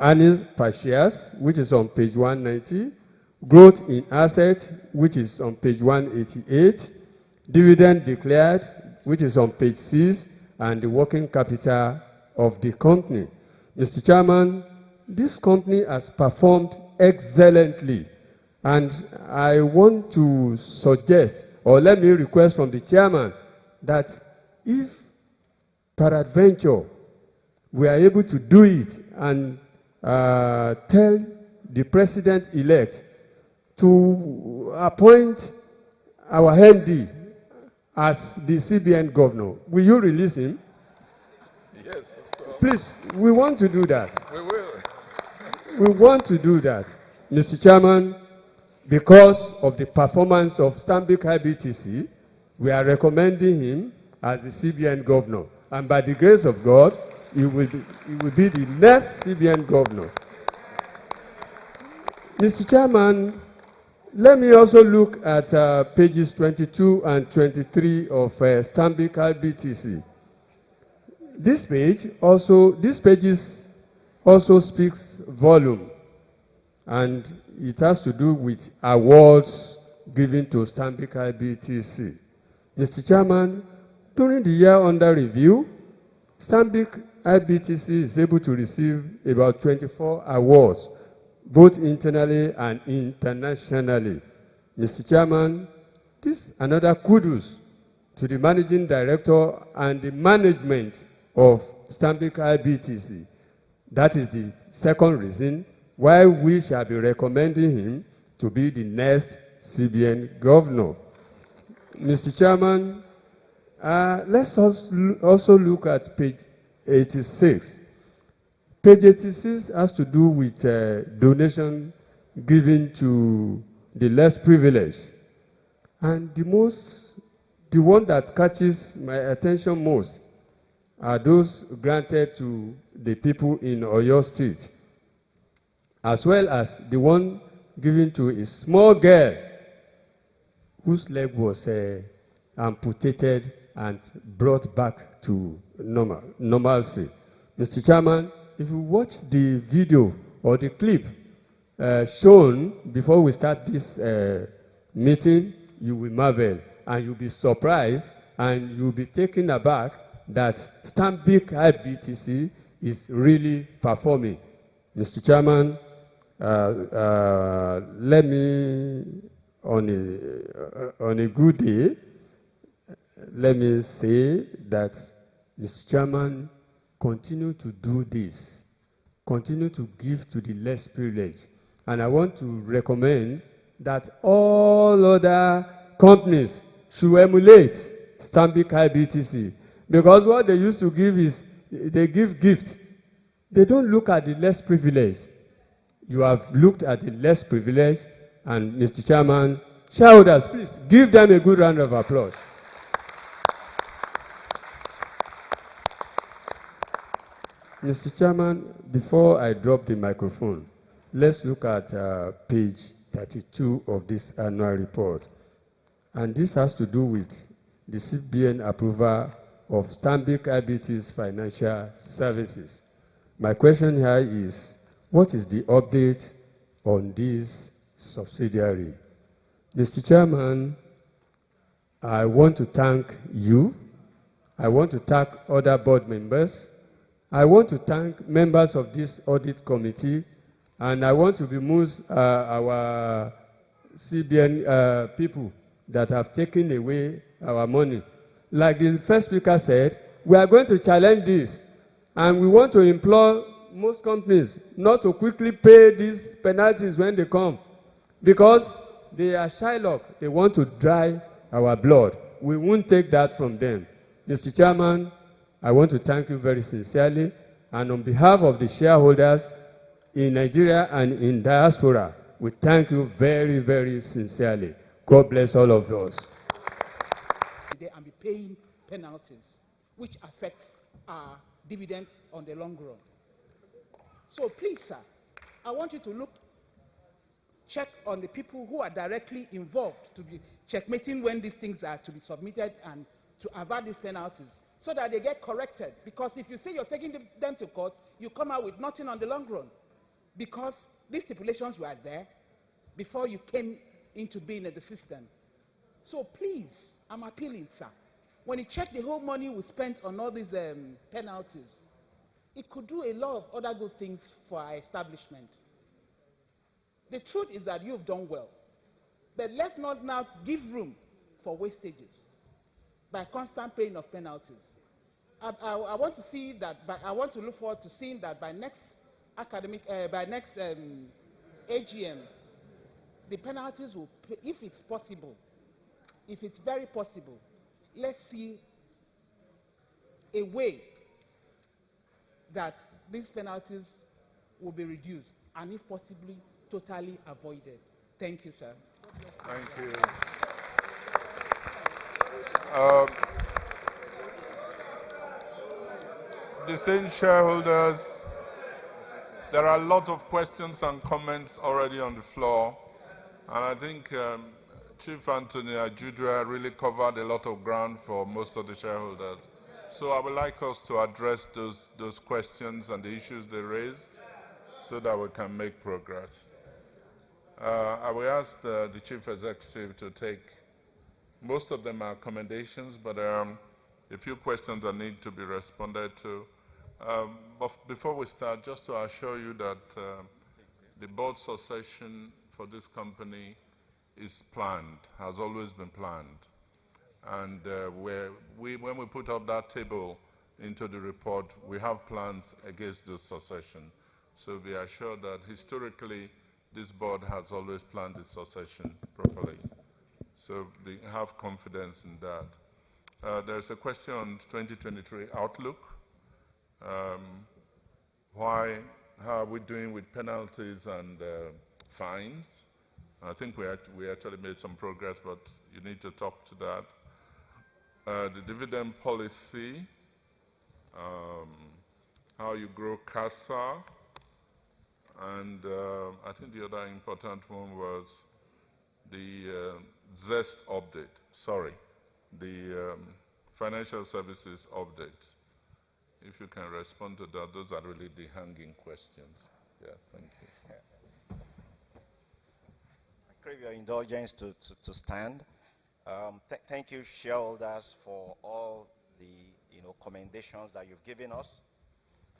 earnings per shares, which is on page 190, growth in asset, which is on page 188, dividend declared, which is on page 6, and the working capital of the company. Mr. Chairman, this company has performed excellently, and I want to suggest, or let me request from the chairman, that if peradventure we are able to do it and tell the president-elect to appoint our MD as the CBN governor, will you release him? Yes, of course. Please, we want to do that. We will. We want to do that. Mr. Chairman, because of the performance of Stanbic IBTC, we are recommending him as the CBN governor. And by the grace of God, he will be the next CBN governor. Mr. Chairman, let me also look at pages 22 and 23 of Stanbic IBTC. This pages also speaks volume, and it has to do with awards given to Stanbic IBTC. Mr. Chairman, during the year under review, Stanbic IBTC is able to receive about 24 awards, both internally and internationally. Mr. Chairman, this is another kudos to the managing director and the management of Stanbic IBTC. That is the second reason why we shall be recommending him to be the next CBN governor. Mr. Chairman, let's also look at page 86. Page 86 has to do with donation given to the less privileged. And the one that catches my attention most are those granted to the people in Oyo State, as well as the one given to a small girl whose leg was amputated and brought back to normalcy. Mr. Chairman, if you watch the video or the clip shown before we start this meeting, you will marvel and you'll be surprised and you'll be taken aback that Stanbic IBTC is really performing. Mr. Chairman, let me, on a good day, let me say that, Mr. Chairman, continue to do this. Continue to give to the less privileged. And I want to recommend that all other companies should emulate Stanbic IBTC. Because what they used to give is, they give gifts. They don't look at the less privileged. You have looked at the less privileged, and Mr. Chairman, shareholders, please give them a good round of applause. Mr. Chairman, before I drop the microphone, let's look at page 32 of this annual report. And this has to do with the CBN approval of Stanbic IBT's financial services. My question here is, what is the update on this subsidiary? Mr. Chairman, I want to thank you. I want to thank other board members. I want to thank members of this audit committee, and I want to bemuse our CBN people that have taken away our money. Like the first speaker said, we are going to challenge this, and we want to implore most companies not to quickly pay these penalties when they come, because they are Shylock. They want to dry our blood. We won't take that from them. Mr. Chairman, I want to thank you very sincerely, and on behalf of the shareholders in Nigeria and in diaspora, we thank you very, very sincerely. God bless all of us. And be paying penalties, which affects our dividend on the long run. So please, sir, I want you to check on the people who are directly involved to be checkmating when these things are to be submitted and to avert these penalties so that they get corrected. Because if you say you're taking them to court, you come out with nothing on the long run. Because these stipulations were there before you came into being in the system. So please, I'm appealing, sir. When you check the whole money we spent on all these penalties, it could do a lot of other good things for our establishment. The truth is that you've done well. But let's not now give room for wastages by constant paying of penalties. I want to see that, I want to look forward to seeing that by next AGM, the penalties will pay, if it's possible, if it's very possible. Let's see a way that these penalties will be reduced and, if possibly, totally avoided. Thank you, sir. Thank you. Distinguished shareholders, there are a lot of questions and comments already on the floor, and I think Chief Anthony Ajudua really covered a lot of ground for most of the shareholders. So I would like us to address those questions and the issues they raised so that we can make progress. I will ask the Chief Executive to take, most of them are commendations, but there are a few questions that need to be responded to. But before we start, just to assure you that the board succession for this company is planned, has always been planned. And when we put up that table into the report, we have plans against this succession. So be assured that historically, this board has always planned its succession properly. So we have confidence in that. There's a question on 2023 outlook. How are we doing with penalties and fines? I think we actually made some progress, but you need to talk to that. The dividend policy, how you grow CASA, and I think the other important one was the ZEST update, the financial services update. If you can respond to that, those are really the hanging questions. Yeah, thank you. I crave your indulgence to stand. Thank you, shareholders, for all the commendations that you've given us.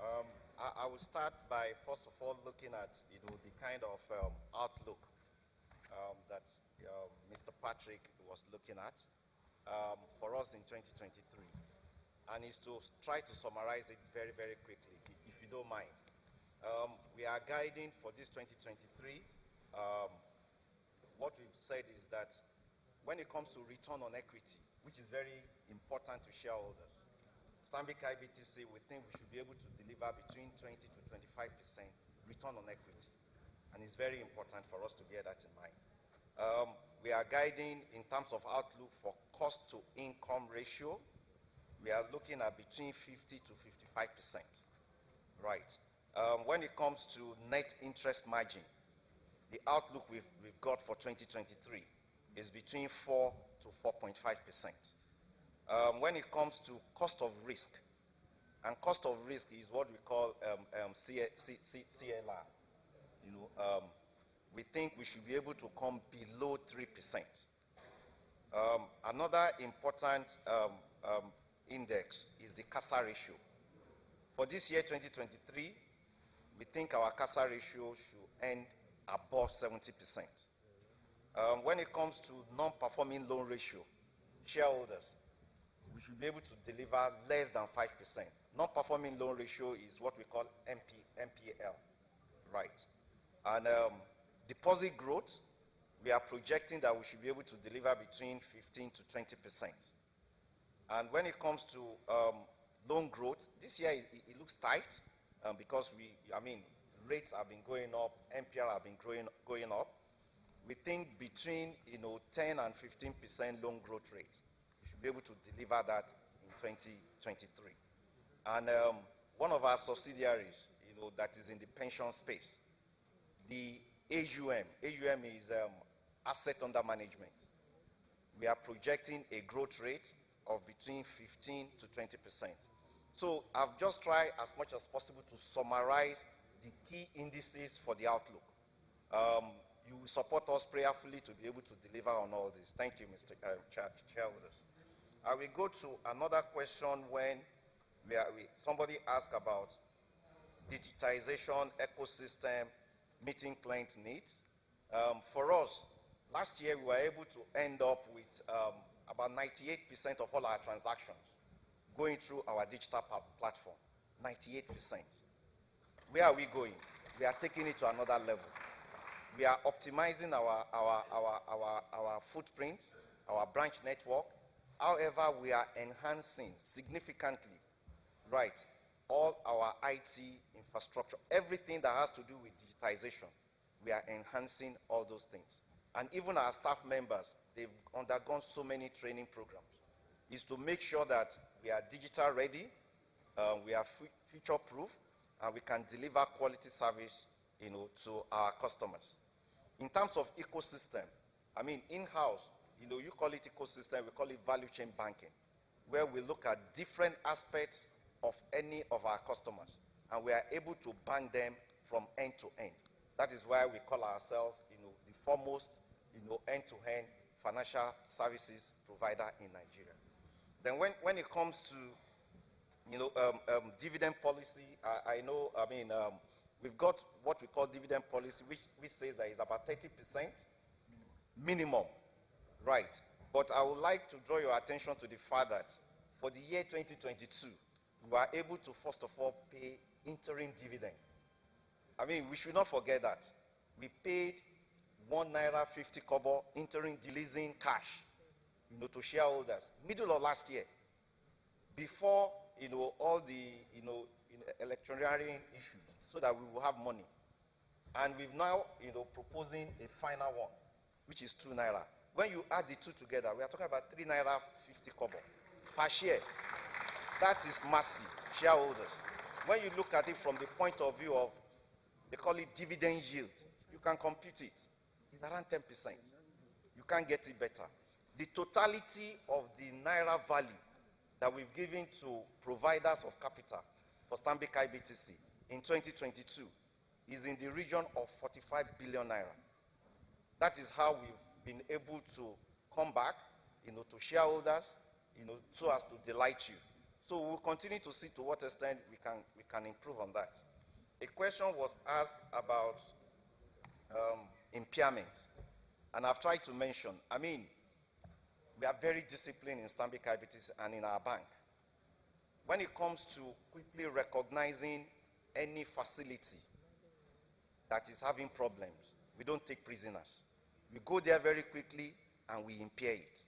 I will start by, first of all, looking at the kind of outlook that Mr. Patrick was looking at for us in 2023. And is to try to summarize it very, very quickly, if you don't mind. We are guiding for this 2023. What we've said is that when it comes to return on equity, which is very important to shareholders, Stanbic IBTC, we think we should be able to deliver between 20 to 25% return on equity. and it's very important for us to bear that in mind. We are guiding in terms of outlook for cost to income ratio. We are looking at between 50 to 55%, right? When it comes to net interest margin, the outlook we've got for 2023 is between 4 to 4.5%. When it comes to cost of risk, and cost of risk is what we call CLR. We think we should be able to come below 3%. Another important index is the CASA ratio. For this year, 2023, we think our CASA ratio should end above 70%. When it comes to non-performing loan ratio, shareholders, we should be able to deliver less than 5%. Non-performing loan ratio is what we call NPL, right? And deposit growth, we are projecting that we should be able to deliver between 15 to 20%. And when it comes to loan growth, this year it looks tight because rates have been going up, NPL have been going up. We think between 10 and 15% loan growth rate. We should be able to deliver that in 2023. And one of our subsidiaries, that is in the pension space, the AUM is asset under management. We are projecting a growth rate of between 15 to 20%. So I've just tried as much as possible to summarize the key indices for the outlook. You will support us prayerfully to be able to deliver on all this. Thank you, Mr. Shareholders. I will go to another question when somebody asked about digitization, ecosystem, meeting client needs. For us, last year we were able to end up with about 98% of all our transactions going through our digital platform. 98%. Where are we going? We are taking it to another level. We are optimizing our footprint, our branch network. However, we are enhancing significantly, right, all our IT infrastructure, everything that has to do with digitization. We are enhancing all those things. And even our staff members, they've undergone so many training programs. Is to make sure that we are digital ready, we are future proof, and we can deliver quality service, to our customers. In terms of ecosystem, in-house, you call it ecosystem, we call it value chain banking, where we look at different aspects of any of our customers, and we are able to bank them from end to end. That is why we call ourselves, the foremost, end-to-end financial services provider in Nigeria. Then when it comes to, dividend policy, we've got what we call dividend policy, which says that it's about 30% minimum, right? But I would like to draw your attention to the fact that for the year 2022, we were able to, first of all, pay interim dividend. We should not forget that. We paid ₦1.50 interim releasing cash, to shareholders, middle of last year, before, all the, electioneering issues, so that we will have money. And we've now, proposing a final one, which is ₦2. When you add the two together, we are talking about ₦3.50 per share. That is massive, shareholders. When you look at it from the point of view of, they call it dividend yield, you can compute it. It's around 10%. You can't get it better. The totality of the Naira value that we've given to providers of capital for Stanbic IBTC in 2022 is in the region of 45 billion naira. That is how we've been able to come back, to shareholders, so as to delight you. So we'll continue to see to what extent we can improve on that. A question was asked about impairment, and I've tried to mention, we are very disciplined in Stanbic IBTC and in our bank. When it comes to quickly recognizing any facility that is having problems, we don't take prisoners. We go there very quickly and we impair it.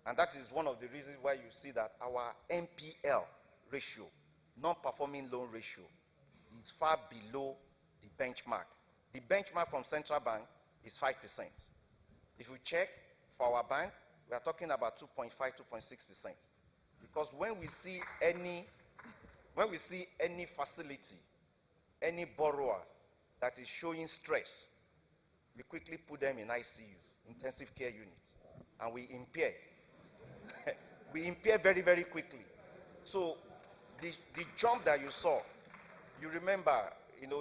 And that is one of the reasons why you see that our NPL ratio, non-performing loan ratio, is far below the benchmark The benchmark from central bank is 5%. If we check for our bank, we are talking about 2.5, 2.6%. Because when we see any facility, any borrower that is showing stress, we quickly put them in ICU, intensive care unit, and we impair. We impair very, very quickly. So the jump that you saw, you remember,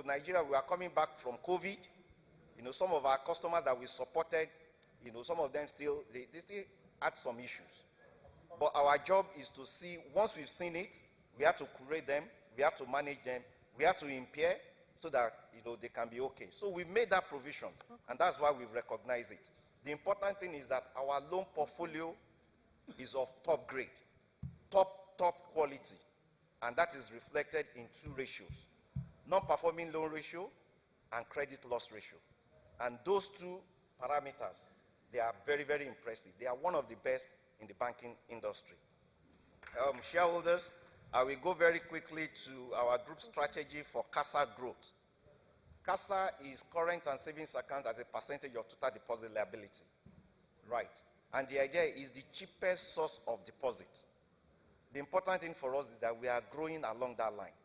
Nigeria, we are coming back from COVID. Some of our customers that we supported, some of them still, they still had some issues. But our job is to see, once we've seen it, we have to curate them, we have to manage them, we have to impair so that, they can be okay. So we've made that provision, and that's why we've recognized it. The important thing is that our loan portfolio is of top grade, top quality, and that is reflected in two ratios: non-performing loan ratio and credit loss ratio. And those two parameters, they are very, very impressive. They are one of the best in the banking industry. Shareholders, I will go very quickly to our group strategy for CASA growth. CASA is current and savings account as a percentage of total deposit liability. Right. And the idea is the cheapest source of deposit. The important thing for us is that we are growing along that line.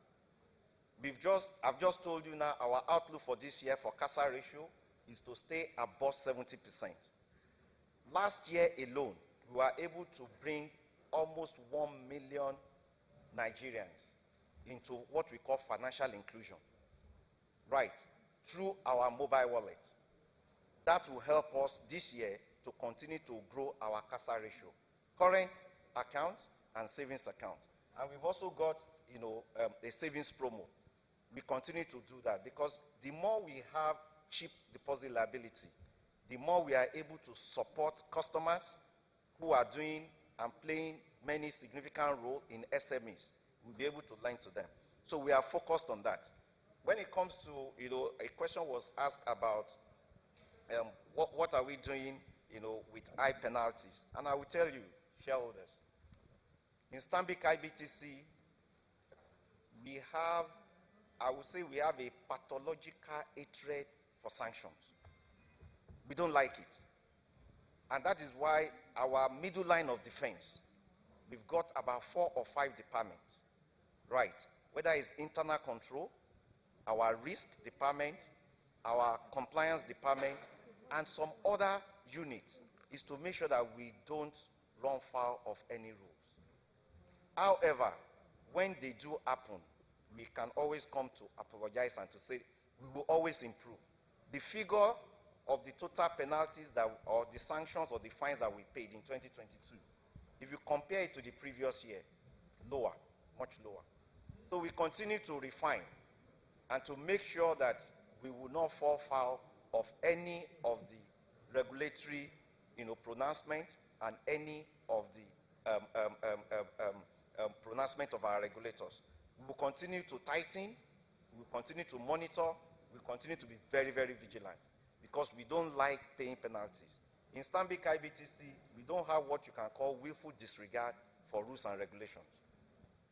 I've just told you now our outlook for this year for CASA ratio is to stay above 70%. Last year alone, we were able to bring almost 1 million Nigerians into what we call financial inclusion. Right. Through our mobile wallet. That will help us this year to continue to grow our CASA ratio, current account and savings account. And we've also got, a savings promo. We continue to do that because the more we have cheap deposit liability, the more we are able to support customers who are doing and playing many significant role in SMEs. We'll be able to lend to them. So we are focused on that. When it comes to, a question was asked about what are we doing, with high penalties. And I will tell you, shareholders, in Stanbic IBTC, we have a pathological hatred for sanctions. We don't like it. And that is why our middle line of defense, we've got about 4 or 5 departments, right? Whether it's internal control, our risk department, our compliance department, and some other units, is to make sure that we don't run foul of any rules. However, when they do happen, we can always come to apologize and to say we will always improve. The figure of the total penalties or the sanctions or the fines that we paid in 2022, if you compare it to the previous year, lower, much lower. So we continue to refine and to make sure that we will not fall foul of any of the regulatory, pronouncement and any of the pronouncement of our regulators. We will continue to tighten, we will continue to monitor, we will continue to be very, very vigilant because we don't like paying penalties. In Stanbic IBTC, we don't have what you can call willful disregard for rules and regulations.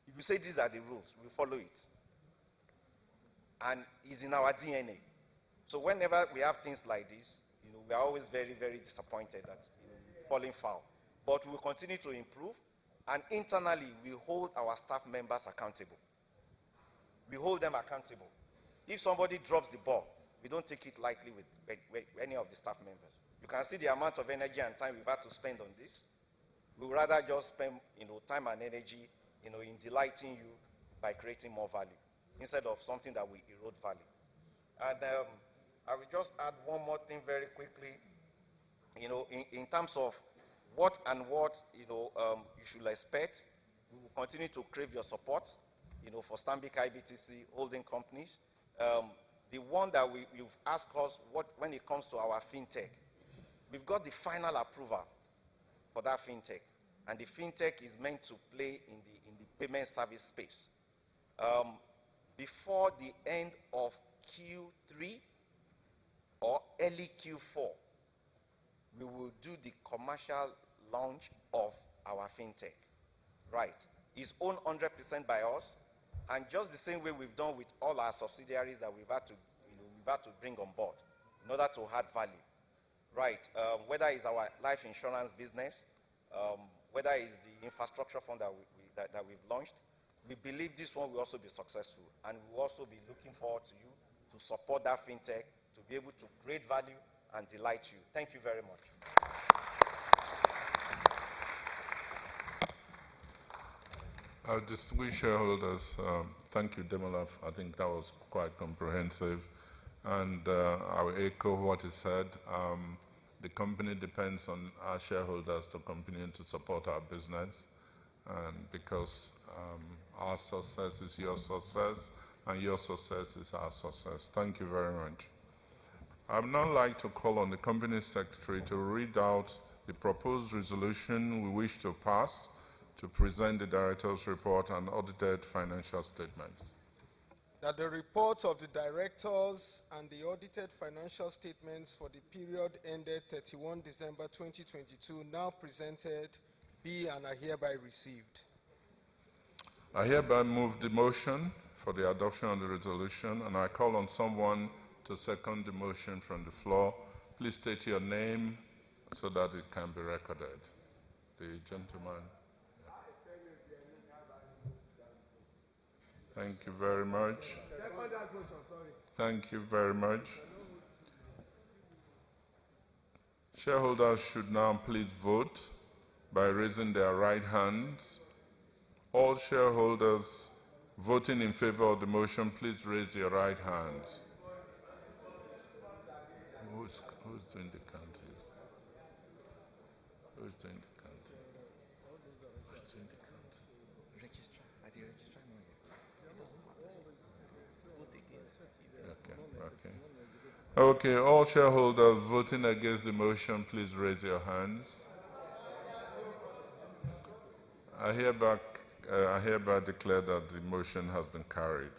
If you say these are the rules, we follow it. And it's in our DNA. So whenever we have things like this, we are always very, very disappointed that falling foul. But we will continue to improve, and internally we hold our staff members accountable. We hold them accountable. If somebody drops the ball, we don't take it lightly with any of the staff members. You can see the amount of energy and time we've had to spend on this. We would rather just spend, time and energy, in delighting you by creating more value, instead of something that will erode value. And I will just add one more thing very quickly. In terms of what you should expect, we will continue to crave your support, for Stanbic IBTC holding companies. The one that you've asked us, when it comes to our fintech, we've got the final approval for that fintech, and the fintech is meant to play in the payment service space. Before the end of Q3 or early Q4, we will do the commercial launch of our fintech. Right. It's owned 100% by us, and just the same way we've done with all our subsidiaries that we've had to, about to bring on board in order to add value. Right, whether it's our life insurance business, whether it's the infrastructure fund that we've launched, we believe this one will also be successful, and we'll also be looking forward to you to support that fintech to be able to create value and delight you. Thank you very much. Distinguished shareholders, thank you, Demola. I think that was quite comprehensive. And I will echo what he said. The company depends on our shareholders to continue to support our business, and because our success is your success, and your success is our success. Thank you very much. I would now like to call on the company secretary to read out the proposed resolution we wish to pass to present the director's report and audited financial statements. That the reports of the directors and the audited financial statements for the period ended 31 December 2022 now presented be and are hereby received. I hereby move the motion for the adoption of the resolution, and I call on someone to second the motion from the floor. Please state your name so that it can be recorded. The gentleman. Thank you very much. Thank you very much. Shareholders should now please vote by raising their right hands. All shareholders voting in favor of the motion, please raise your right hands. Who's doing the counting? Who's doing the counting? Who's doing the counting? Registrar. Are the registrar not here? It doesn't matter. Vote against. Okay, all shareholders voting against the motion, please raise your hands. I hereby declare that the motion has been carried.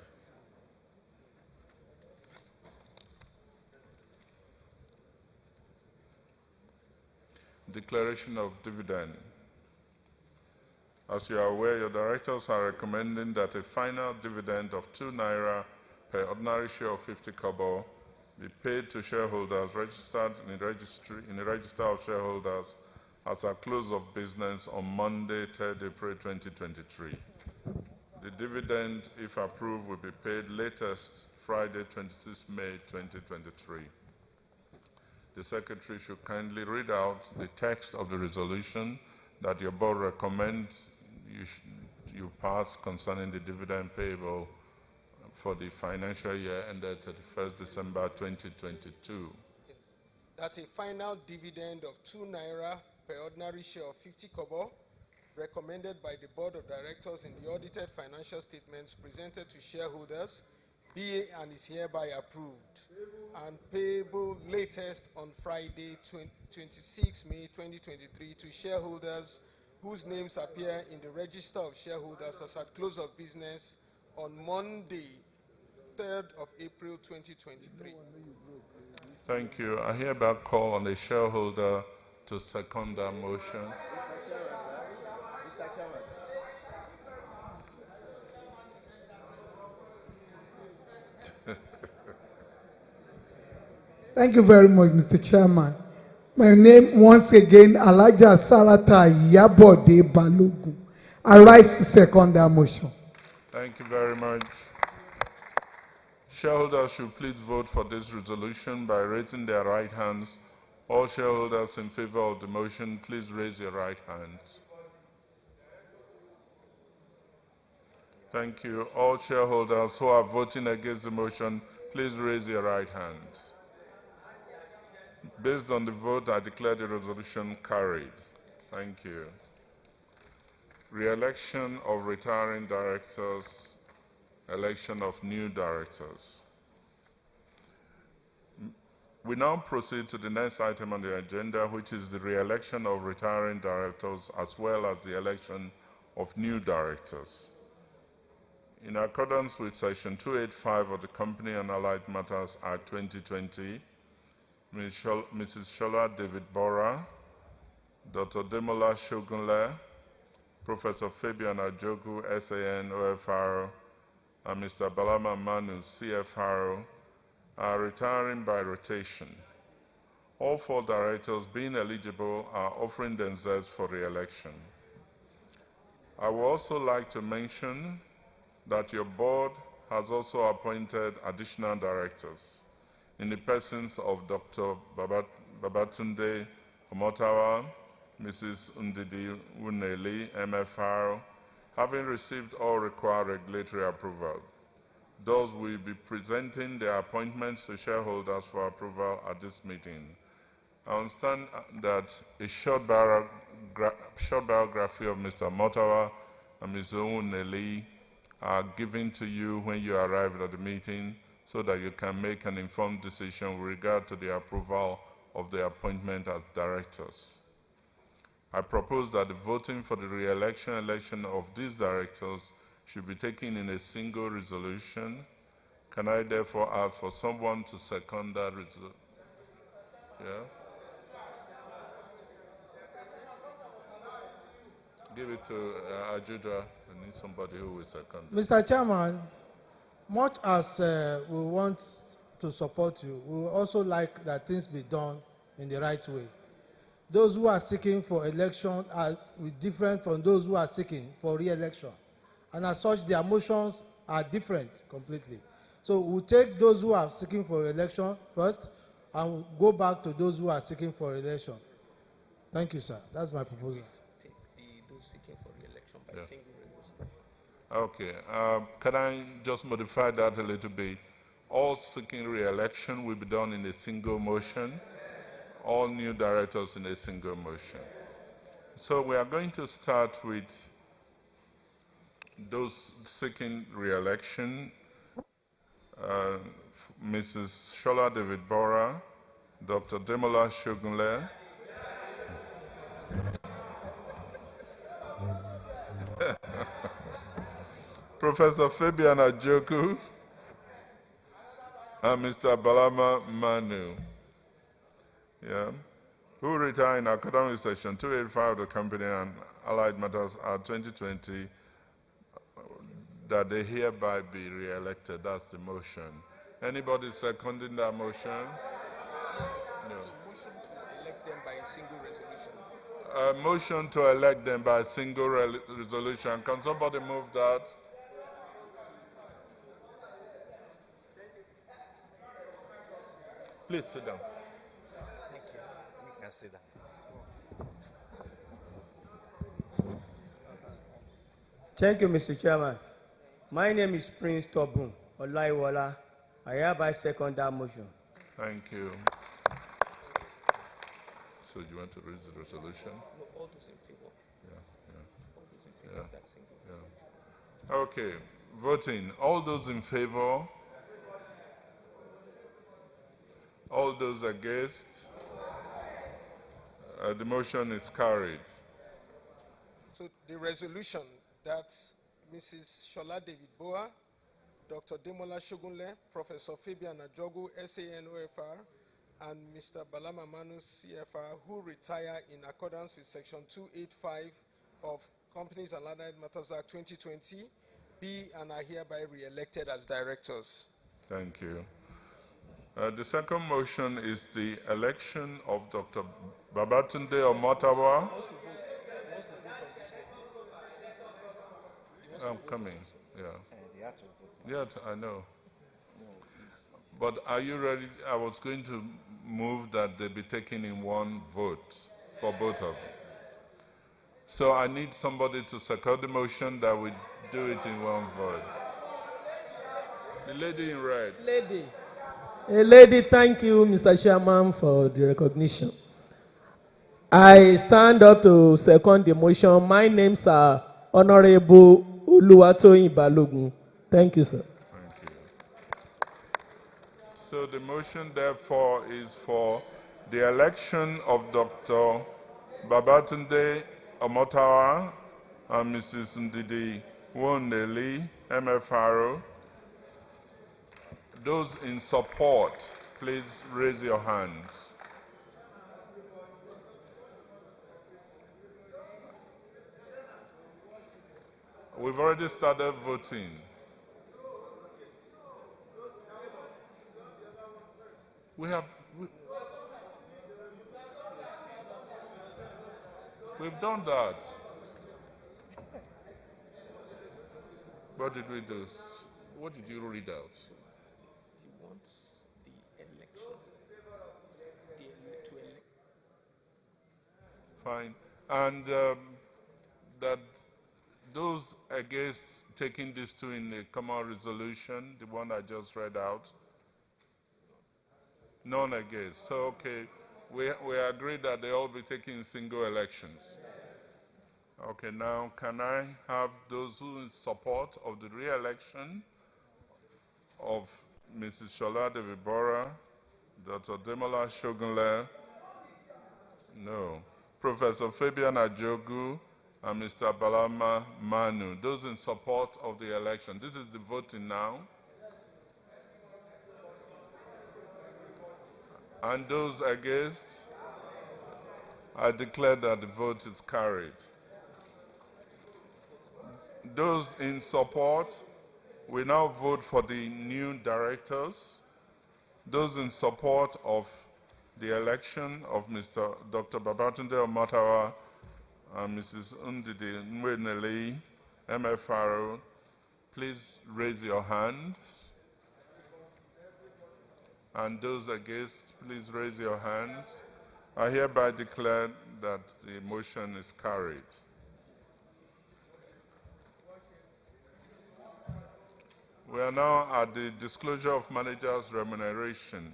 Declaration of dividend. As you are aware, your directors are recommending that a final dividend of 2 naira per ordinary share of 50 kobo be paid to shareholders registered in the register of shareholders as at close of business on Monday, 3rd April 2023. The dividend, if approved, will be paid latest Friday, 26 May 2023. The Secretary should kindly read out the text of the resolution that your board recommends you pass concerning the dividend payable for the financial year ended 31st December 2022. Yes. That a final dividend of 2 naira per ordinary share of 50 kobo recommended by the Board of Directors in the audited financial statements presented to shareholders be and is hereby approved and payable latest on Friday, 26 May 2023 to shareholders whose names appear in the register of shareholders as at close of business on Monday, 3rd of April 2023. Thank you. I hereby call on the shareholder to second that motion. Thank you very much, Mr. Chairman. My name, once again, Alaja Sarata Yabode Balogun. I rise to second that motion. Thank you very much. Shareholders should please vote for this resolution by raising their right hands. All shareholders in favor of the motion, please raise your right hands. Thank you. All shareholders who are voting against the motion, please raise your right hands. Based on the vote, I declare the resolution carried. Thank you. Re-election of retiring directors, election of new directors. We now proceed to the next item on the agenda, which is the re-election of retiring directors as well as the election of new directors. In accordance with Section 285 of the Company and Allied Matters Act 2020, Mrs. Shola David Bora, Dr. Demola Shogunle, Professor Fabian Ajogu, SAN, OFR, and Mr. Balama Manu, CFR, are retiring by rotation. All 4 directors, being eligible, are offering themselves for re-election. I would also like to mention that your board has also appointed additional directors in the persons of Dr. Babatunde Omotawa, Mrs. Ndidi Wuneli, MFR, having received all required regulatory approval. Those will be presenting their appointments to shareholders for approval at this meeting. I understand that a short biography of Mr. Motawa and Ms. Wuneli are given to you when you arrive at the meeting so that you can make an informed decision with regard to the approval of the appointment as directors. I propose that the voting for the election of these directors should be taken in a single resolution. Can I therefore ask for someone to second that resolution? Yeah? Give it to Ajuda. I need somebody who will second it. Mr. Chairman, much as we want to support you, we would also like that things be done in the right way. Those who are seeking for election are different from those who are seeking for re-election. And as such, their motions are different completely. So we'll take those who are seeking for election first, and we'll go back to those who are seeking for election. Thank you, sir. That's my proposal. Take those seeking for re-election by single Okay. resolution. Can I just modify that a little bit? All seeking re-election will be done in a single motion. All new directors in a single motion. So we are going to start with those seeking re-election. Mrs. Shola David Bora, Dr. Demola Shogunle, Professor Fabian Ajoku, and Mr. Balama Manu. Yeah, who retire in Academic Section 285 of the Company and Allied Matters Act 2020, that they hereby be re-elected. That's the motion. Anybody seconding that motion? No. Motion to elect them by a single resolution. A motion to elect them by a single resolution. Can somebody move that? Please sit down. Thank you. You can sit down. Thank you, Mr. Chairman. My name is Prince Tobun Olaiwola. I hereby second that motion. Thank you. So you want to raise the resolution? No, all those in favor. All those in favor of that single. Okay, voting. All those in favor? All those against? The motion is carried. So the resolution that Mrs. Shola David Boa, Dr. Demola Shogunle, Professor Fabian Ajogu, SANOFR, and Mr. Balama Manu, CFR, who retire in accordance with Section 285 of Companies and Allied Matters Act 2020, be and are hereby re-elected as directors. Thank you. The second motion is the election of Dr. Babatunde Omotawa. I'm coming, yeah, I know. But are you ready? I was going to move that they be taken in one vote for both of them. So I need somebody to second the motion that we do it in one vote. The lady in red. Lady, thank you, Mr. Chairman, for the recognition. I stand up to second the motion. My names are Honorable Oluwatoyin Balogun. Thank you, sir. Thank you. So the motion, therefore, is for the election of Dr. Babatunde Omotawa and Mrs. Ndidi Woneli, MFRO. Those in support, please raise your hands. We've already started voting. We've done that. What did we do? What did you read out? He wants the election. To elect. Fine. And that those against taking this to in the common resolution, the one I just read out, none against. So, okay, we agree that they all be taking single elections. Okay, now can I have those who in support of the re-election of Mrs. Shola Devibora, Dr. Demola Shogunle, no, Professor Fabian Ajogu, and Mr. Balama Manu. Those in support of the election. This is the voting now. And those against, I declare that the vote is carried. Those in support, we now vote for the new directors. Those in support of the election of Mr. Dr. Babatunde Omatawa and Mrs. Undidi Nwenele, MFRO, please raise your hand. And those against, please raise your hands. I hereby declare that the motion is carried. We are now at the disclosure of managers' remuneration.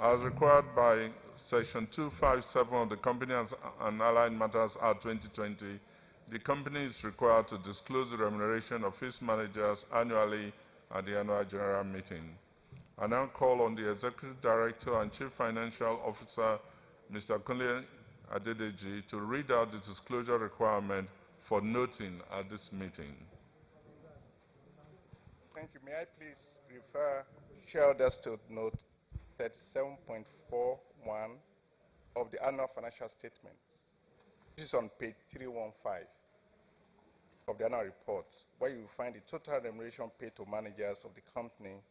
As required by Section 257 of the Company and Allied Matters Act 2020, the company is required to disclose the remuneration of its managers annually at the annual general meeting. I now call on the Executive Director and Chief Financial Officer, Mr. Kunle Adedeji, to read out the disclosure requirement for noting at this meeting. Thank you. May I please refer shareholders to note 37.41 of the annual financial statements. This is on page 315 of the annual report, where you will find the total remuneration paid to managers of the company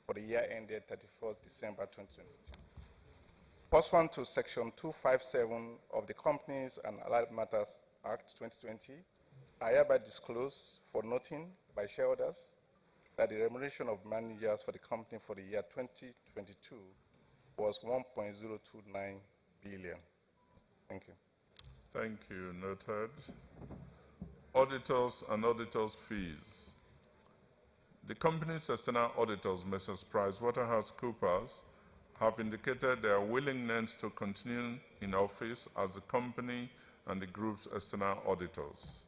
for the year ended 31st December 2022. Pursuant to Section 257 of the Companies and Allied Matters Act 2020, I hereby disclose for noting by shareholders that the remuneration of managers for the company for the year 2022 was 1.029 billion. Thank you. Thank you. Noted. Auditors and auditors' fees. The company's external auditors, Mrs. PricewaterhouseCoopers, have indicated their willingness to continue in office as the company and the group's external auditors.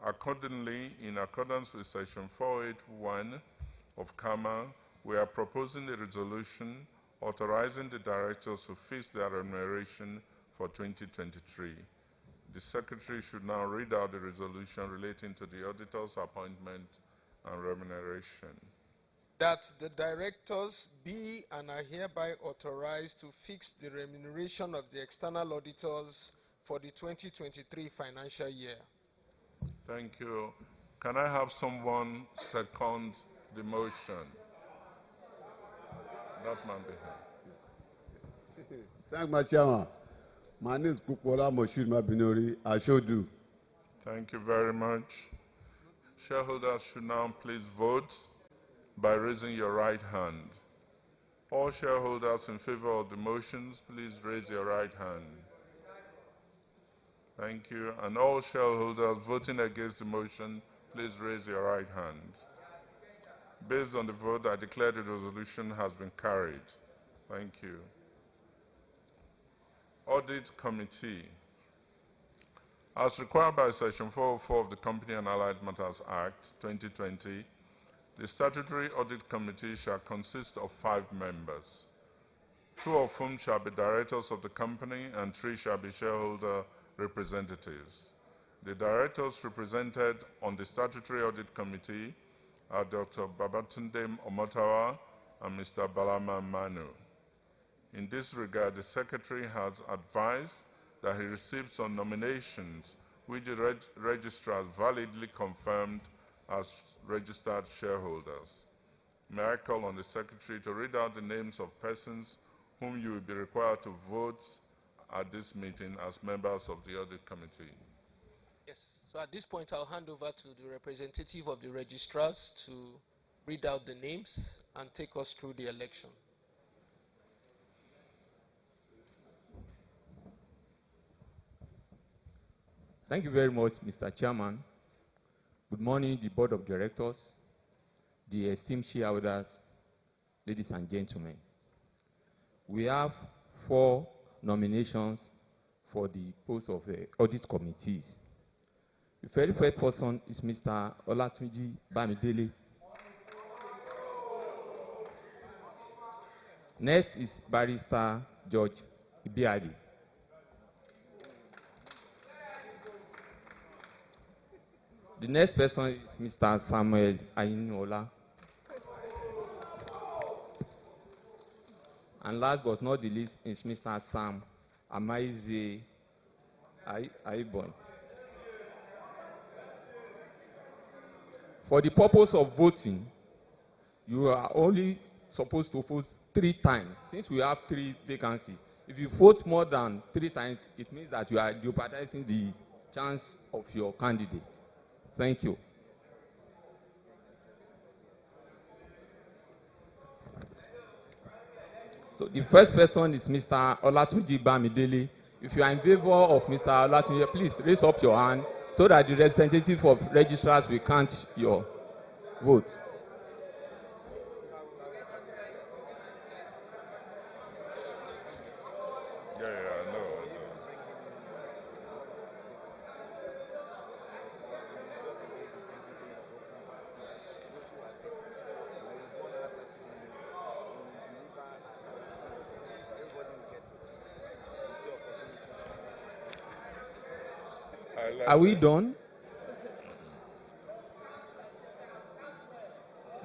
Accordingly, in accordance with Section 481 of CAMA, we are proposing a resolution authorizing the directors to fix their remuneration for 2023. The Secretary should now read out the resolution relating to the auditor's appointment and remuneration. That the directors be and are hereby authorized to fix the remuneration of the external auditors for the 2023 financial year. Thank you. Can I have someone second the motion? That man behind. Thank you, Chairman. My name is Kukola Moshud Mabinori. I should do. Thank you very much. Shareholders should now please vote by raising your right hand. All shareholders in favor of the motions, please raise your right hand. Thank you. And all shareholders voting against the motion, please raise your right hand. Based on the vote, I declare the resolution has been carried. Thank you. Audit Committee. As required by Section 404 of the Company and Allied Matters Act 2020, the Statutory Audit Committee shall consist of 5 members, 2 of whom shall be directors of the company and 3 shall be shareholder representatives. The directors represented on the Statutory Audit Committee are Dr. Babatunde Omatawa and Mr. Balama Manu. In this regard, the Secretary has advised that he received some nominations which the registrar validly confirmed as registered shareholders. May I call on the Secretary to read out the names of persons whom you will be required to vote at this meeting as members of the Audit Committee? Yes. So at this point, I'll hand over to the representative of the registrars to read out the names and take us through the election. Thank you very much, Mr. Chairman. Good morning, the Board of Directors, the esteemed shareholders, ladies and gentlemen. We have 4 nominations for the post of audit committees. The very first person is Mr. Olatunji Bamidele. Next is Barrister George Ibiadi. The next person is Mr. Samuel Ayinola. And last but not the least is Mr. Sam Amaize Aibon. For the purpose of voting, you are only supposed to vote 3 times. Since we have 3 vacancies, if you vote more than 3 times, it means that you are jeopardizing the chance of your candidate. Thank you. So the first person is Mr. Olatunji Bamidele. If you are in favor of Mr. Olatunji, please raise up your hand so that the representative of registrars will count your votes. Are we done?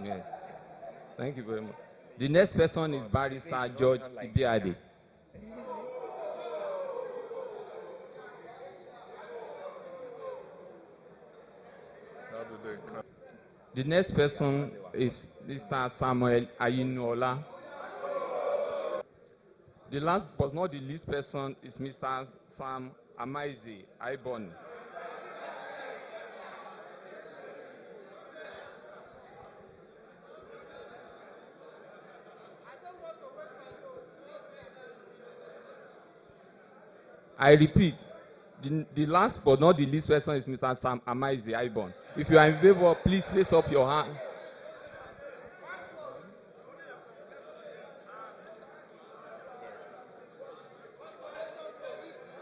Yeah. Thank you very much. The next person is Barrister George Ibiade. The next person is Mr. Samuel Ayinola. The last but not the least person is Mr. Sam Amaize Aibon. I repeat, the last but not the least person is Mr. Sam Amaize Aibon. If you are in favor, please raise up your hand.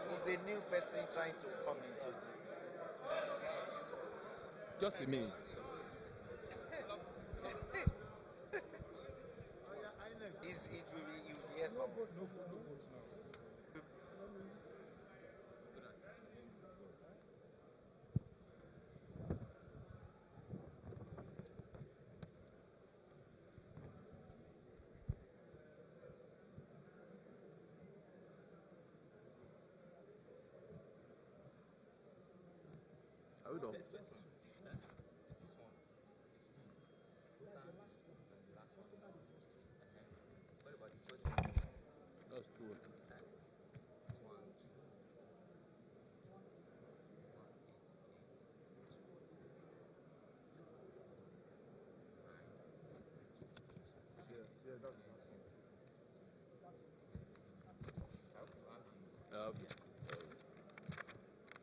He's a new person trying to come into the... Just a minute. It will be, you hear some...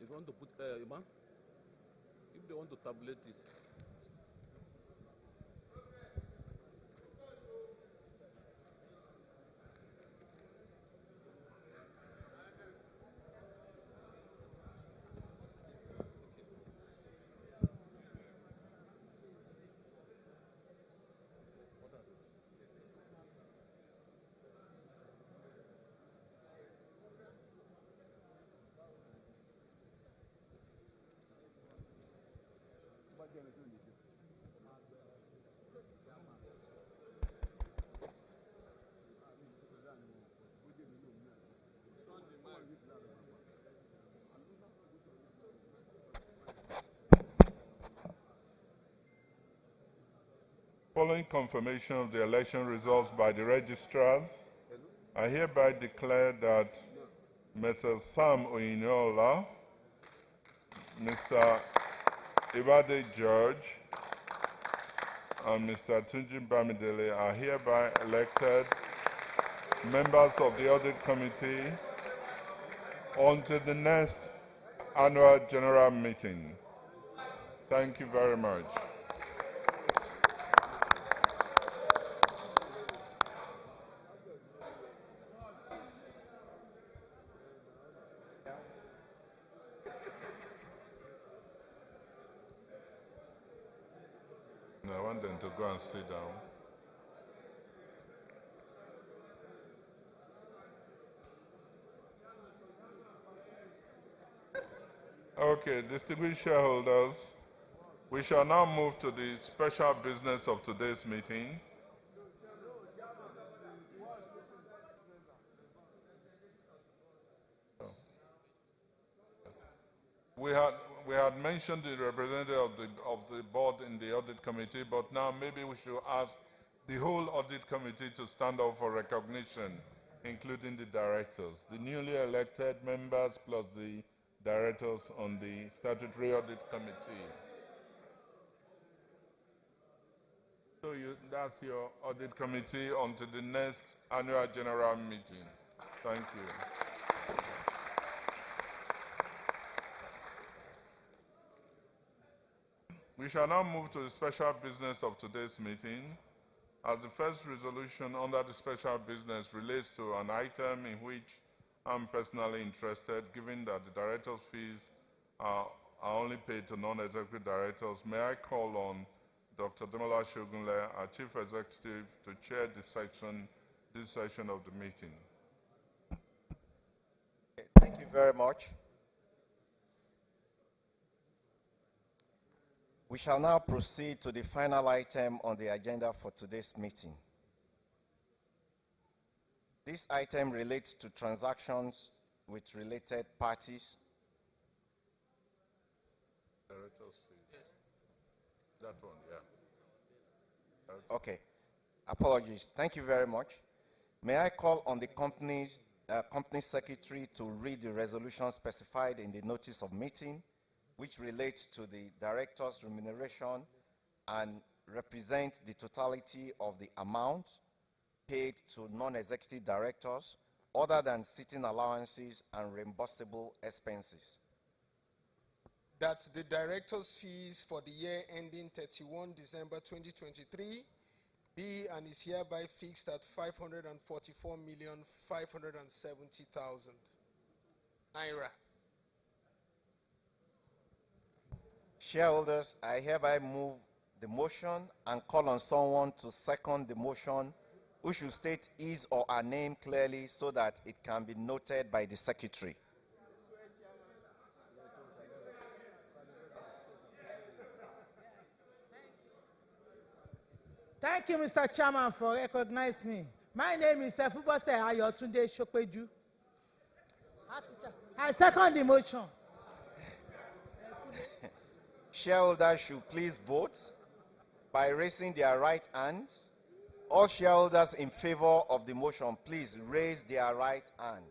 If you want to put, Iman, if they want to tabulate it, Following confirmation of the election results by the registrars, I hereby declare that Mr. Sam Oyinola, Mr. Ibade George, and Mr. Tunji Bamidele are hereby elected members of the Audit Committee until the next annual general meeting. Thank you very much. I want them to go and sit down. Okay, distinguished shareholders, we shall now move to the special business of today's meeting. We had mentioned the representative of the board in the audit committee, but now maybe we should ask the whole audit committee to stand up for recognition, including the directors, the newly elected members plus the directors on the statutory audit committee. So that's your audit committee until the next annual general meeting. Thank you. We shall now move to the special business of today's meeting. As the first resolution under the special business relates to an item in which I'm personally interested, given that the director's fees are only paid to non-executive directors, may I call on Dr. Demola Shogunle, our Chief Executive, to chair this session of the meeting. Thank you very much. We shall now proceed to the final item on the agenda for today's meeting. This item relates to transactions with related parties. Director's fees. That one, yeah. Okay. Apologies. Thank you very much. May I call on the company secretary to read the resolution specified in the notice of meeting, which relates to the director's remuneration and represents the totality of the amount paid to non-executive directors other than sitting allowances and reimbursable expenses. That the director's fees for the year ending 31 December 2023 be and is hereby fixed at 544,570,000 naira. Shareholders, I hereby move the motion and call on someone to second the motion who should state his or her name clearly so that it can be noted by the secretary. Thank you, Mr. Chairman, for recognizing me. My name is Efubose Ayotunde Shokpeju. I second the motion. Shareholders should please vote by raising their right hand. All shareholders in favor of the motion, please raise their right hand.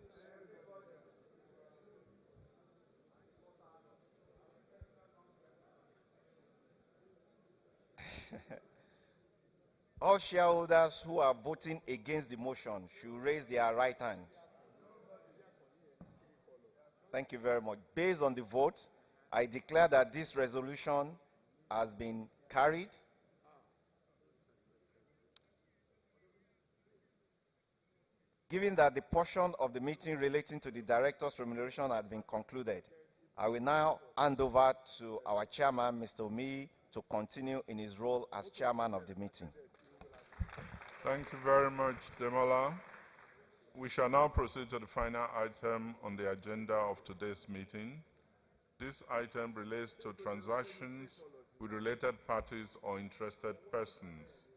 All shareholders who are voting against the motion should raise their right hand. Thank you very much. Based on the vote, I declare that this resolution has been carried. Given that the portion of the meeting relating to the director's remuneration has been concluded, I will now hand over to our chairman, Mr. Omiyi, to continue in his role as chairman of the meeting. Thank you very much, Demola. We shall now proceed to the final item on the agenda of today's meeting. This item relates to transactions with related parties or interested persons.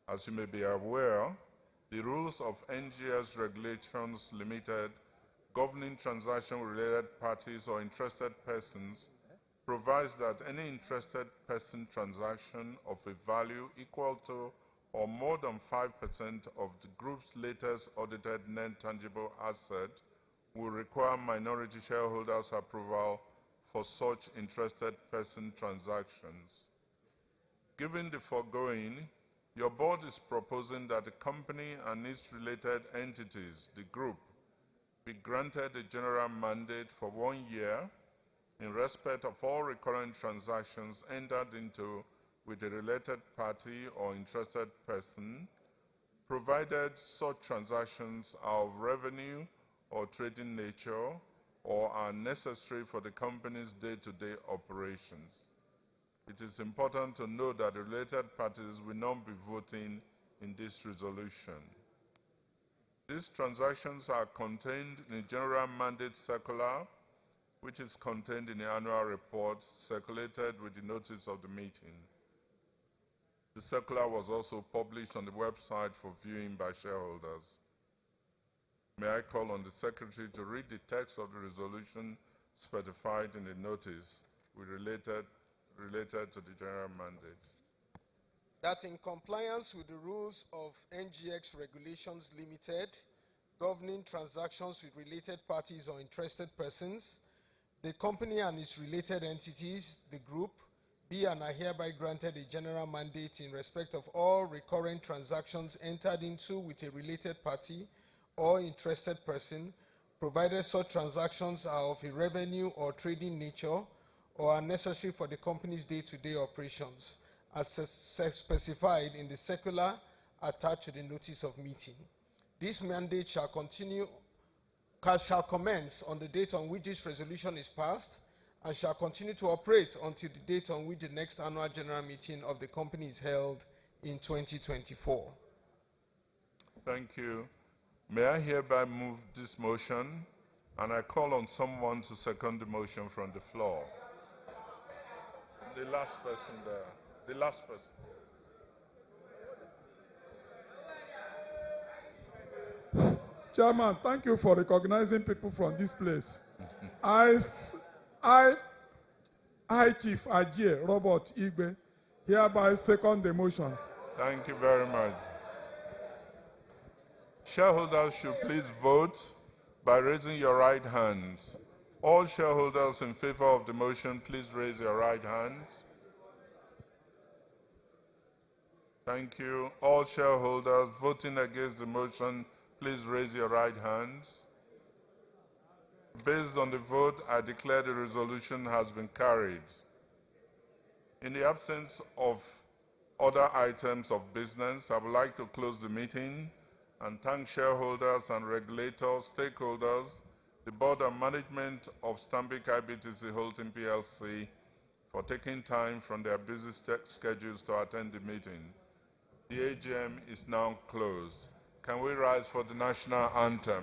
As you may be aware, the rules of NGS Regulations Limited governing transaction with related parties or interested persons provides that any interested person transaction of a value equal to or more than 5% of the group's latest audited net tangible asset will require minority shareholders' approval for such interested person transactions. Given the foregoing, your board is proposing that the company and its related entities, the group, be granted a general mandate for 1 year in respect of all recurrent transactions entered into with a related party or interested person, provided such transactions are of revenue or trading nature or are necessary for the company's day-to-day operations. It is important to note that the related parties will not be voting in this resolution. These transactions are contained in a general mandate circular, which is contained in the annual report circulated with the notice of the meeting. The circular was also published on the website for viewing by shareholders. May I call on the Secretary to read the text of the resolution specified in the notice related to the general mandate. That in compliance with the rules of NGX Regulations Limited, governing transactions with related parties or interested persons, the company and its related entities, the group, be and are hereby granted a general mandate in respect of all recurrent transactions entered into with a related party or interested person, provided such transactions are of a revenue or trading nature or are necessary for the company's day-to-day operations, as specified in the circular attached to the notice of meeting. This mandate shall commence on the date on which this resolution is passed and shall continue to operate until the date on which the next annual general meeting of the company is held in 2024. Thank you. May I hereby move this motion, and I call on someone to second the motion from the floor. The last person there. The last person. Chairman, thank you for recognizing people from this place. I, Chief Ajie Robert Igbe, hereby second the motion. Thank you very much. Shareholders should please vote by raising your right hands. All shareholders in favor of the motion, please raise your right hands. Thank you. All shareholders voting against the motion, please raise your right hands. Based on the vote, I declare the resolution has been carried. In the absence of other items of business, I would like to close the meeting and thank shareholders and regulators, stakeholders, the board and management of Stanbic IBTC Holding PLC for taking time from their busy schedules to attend the meeting. The AGM is now closed. Can we rise for the national anthem?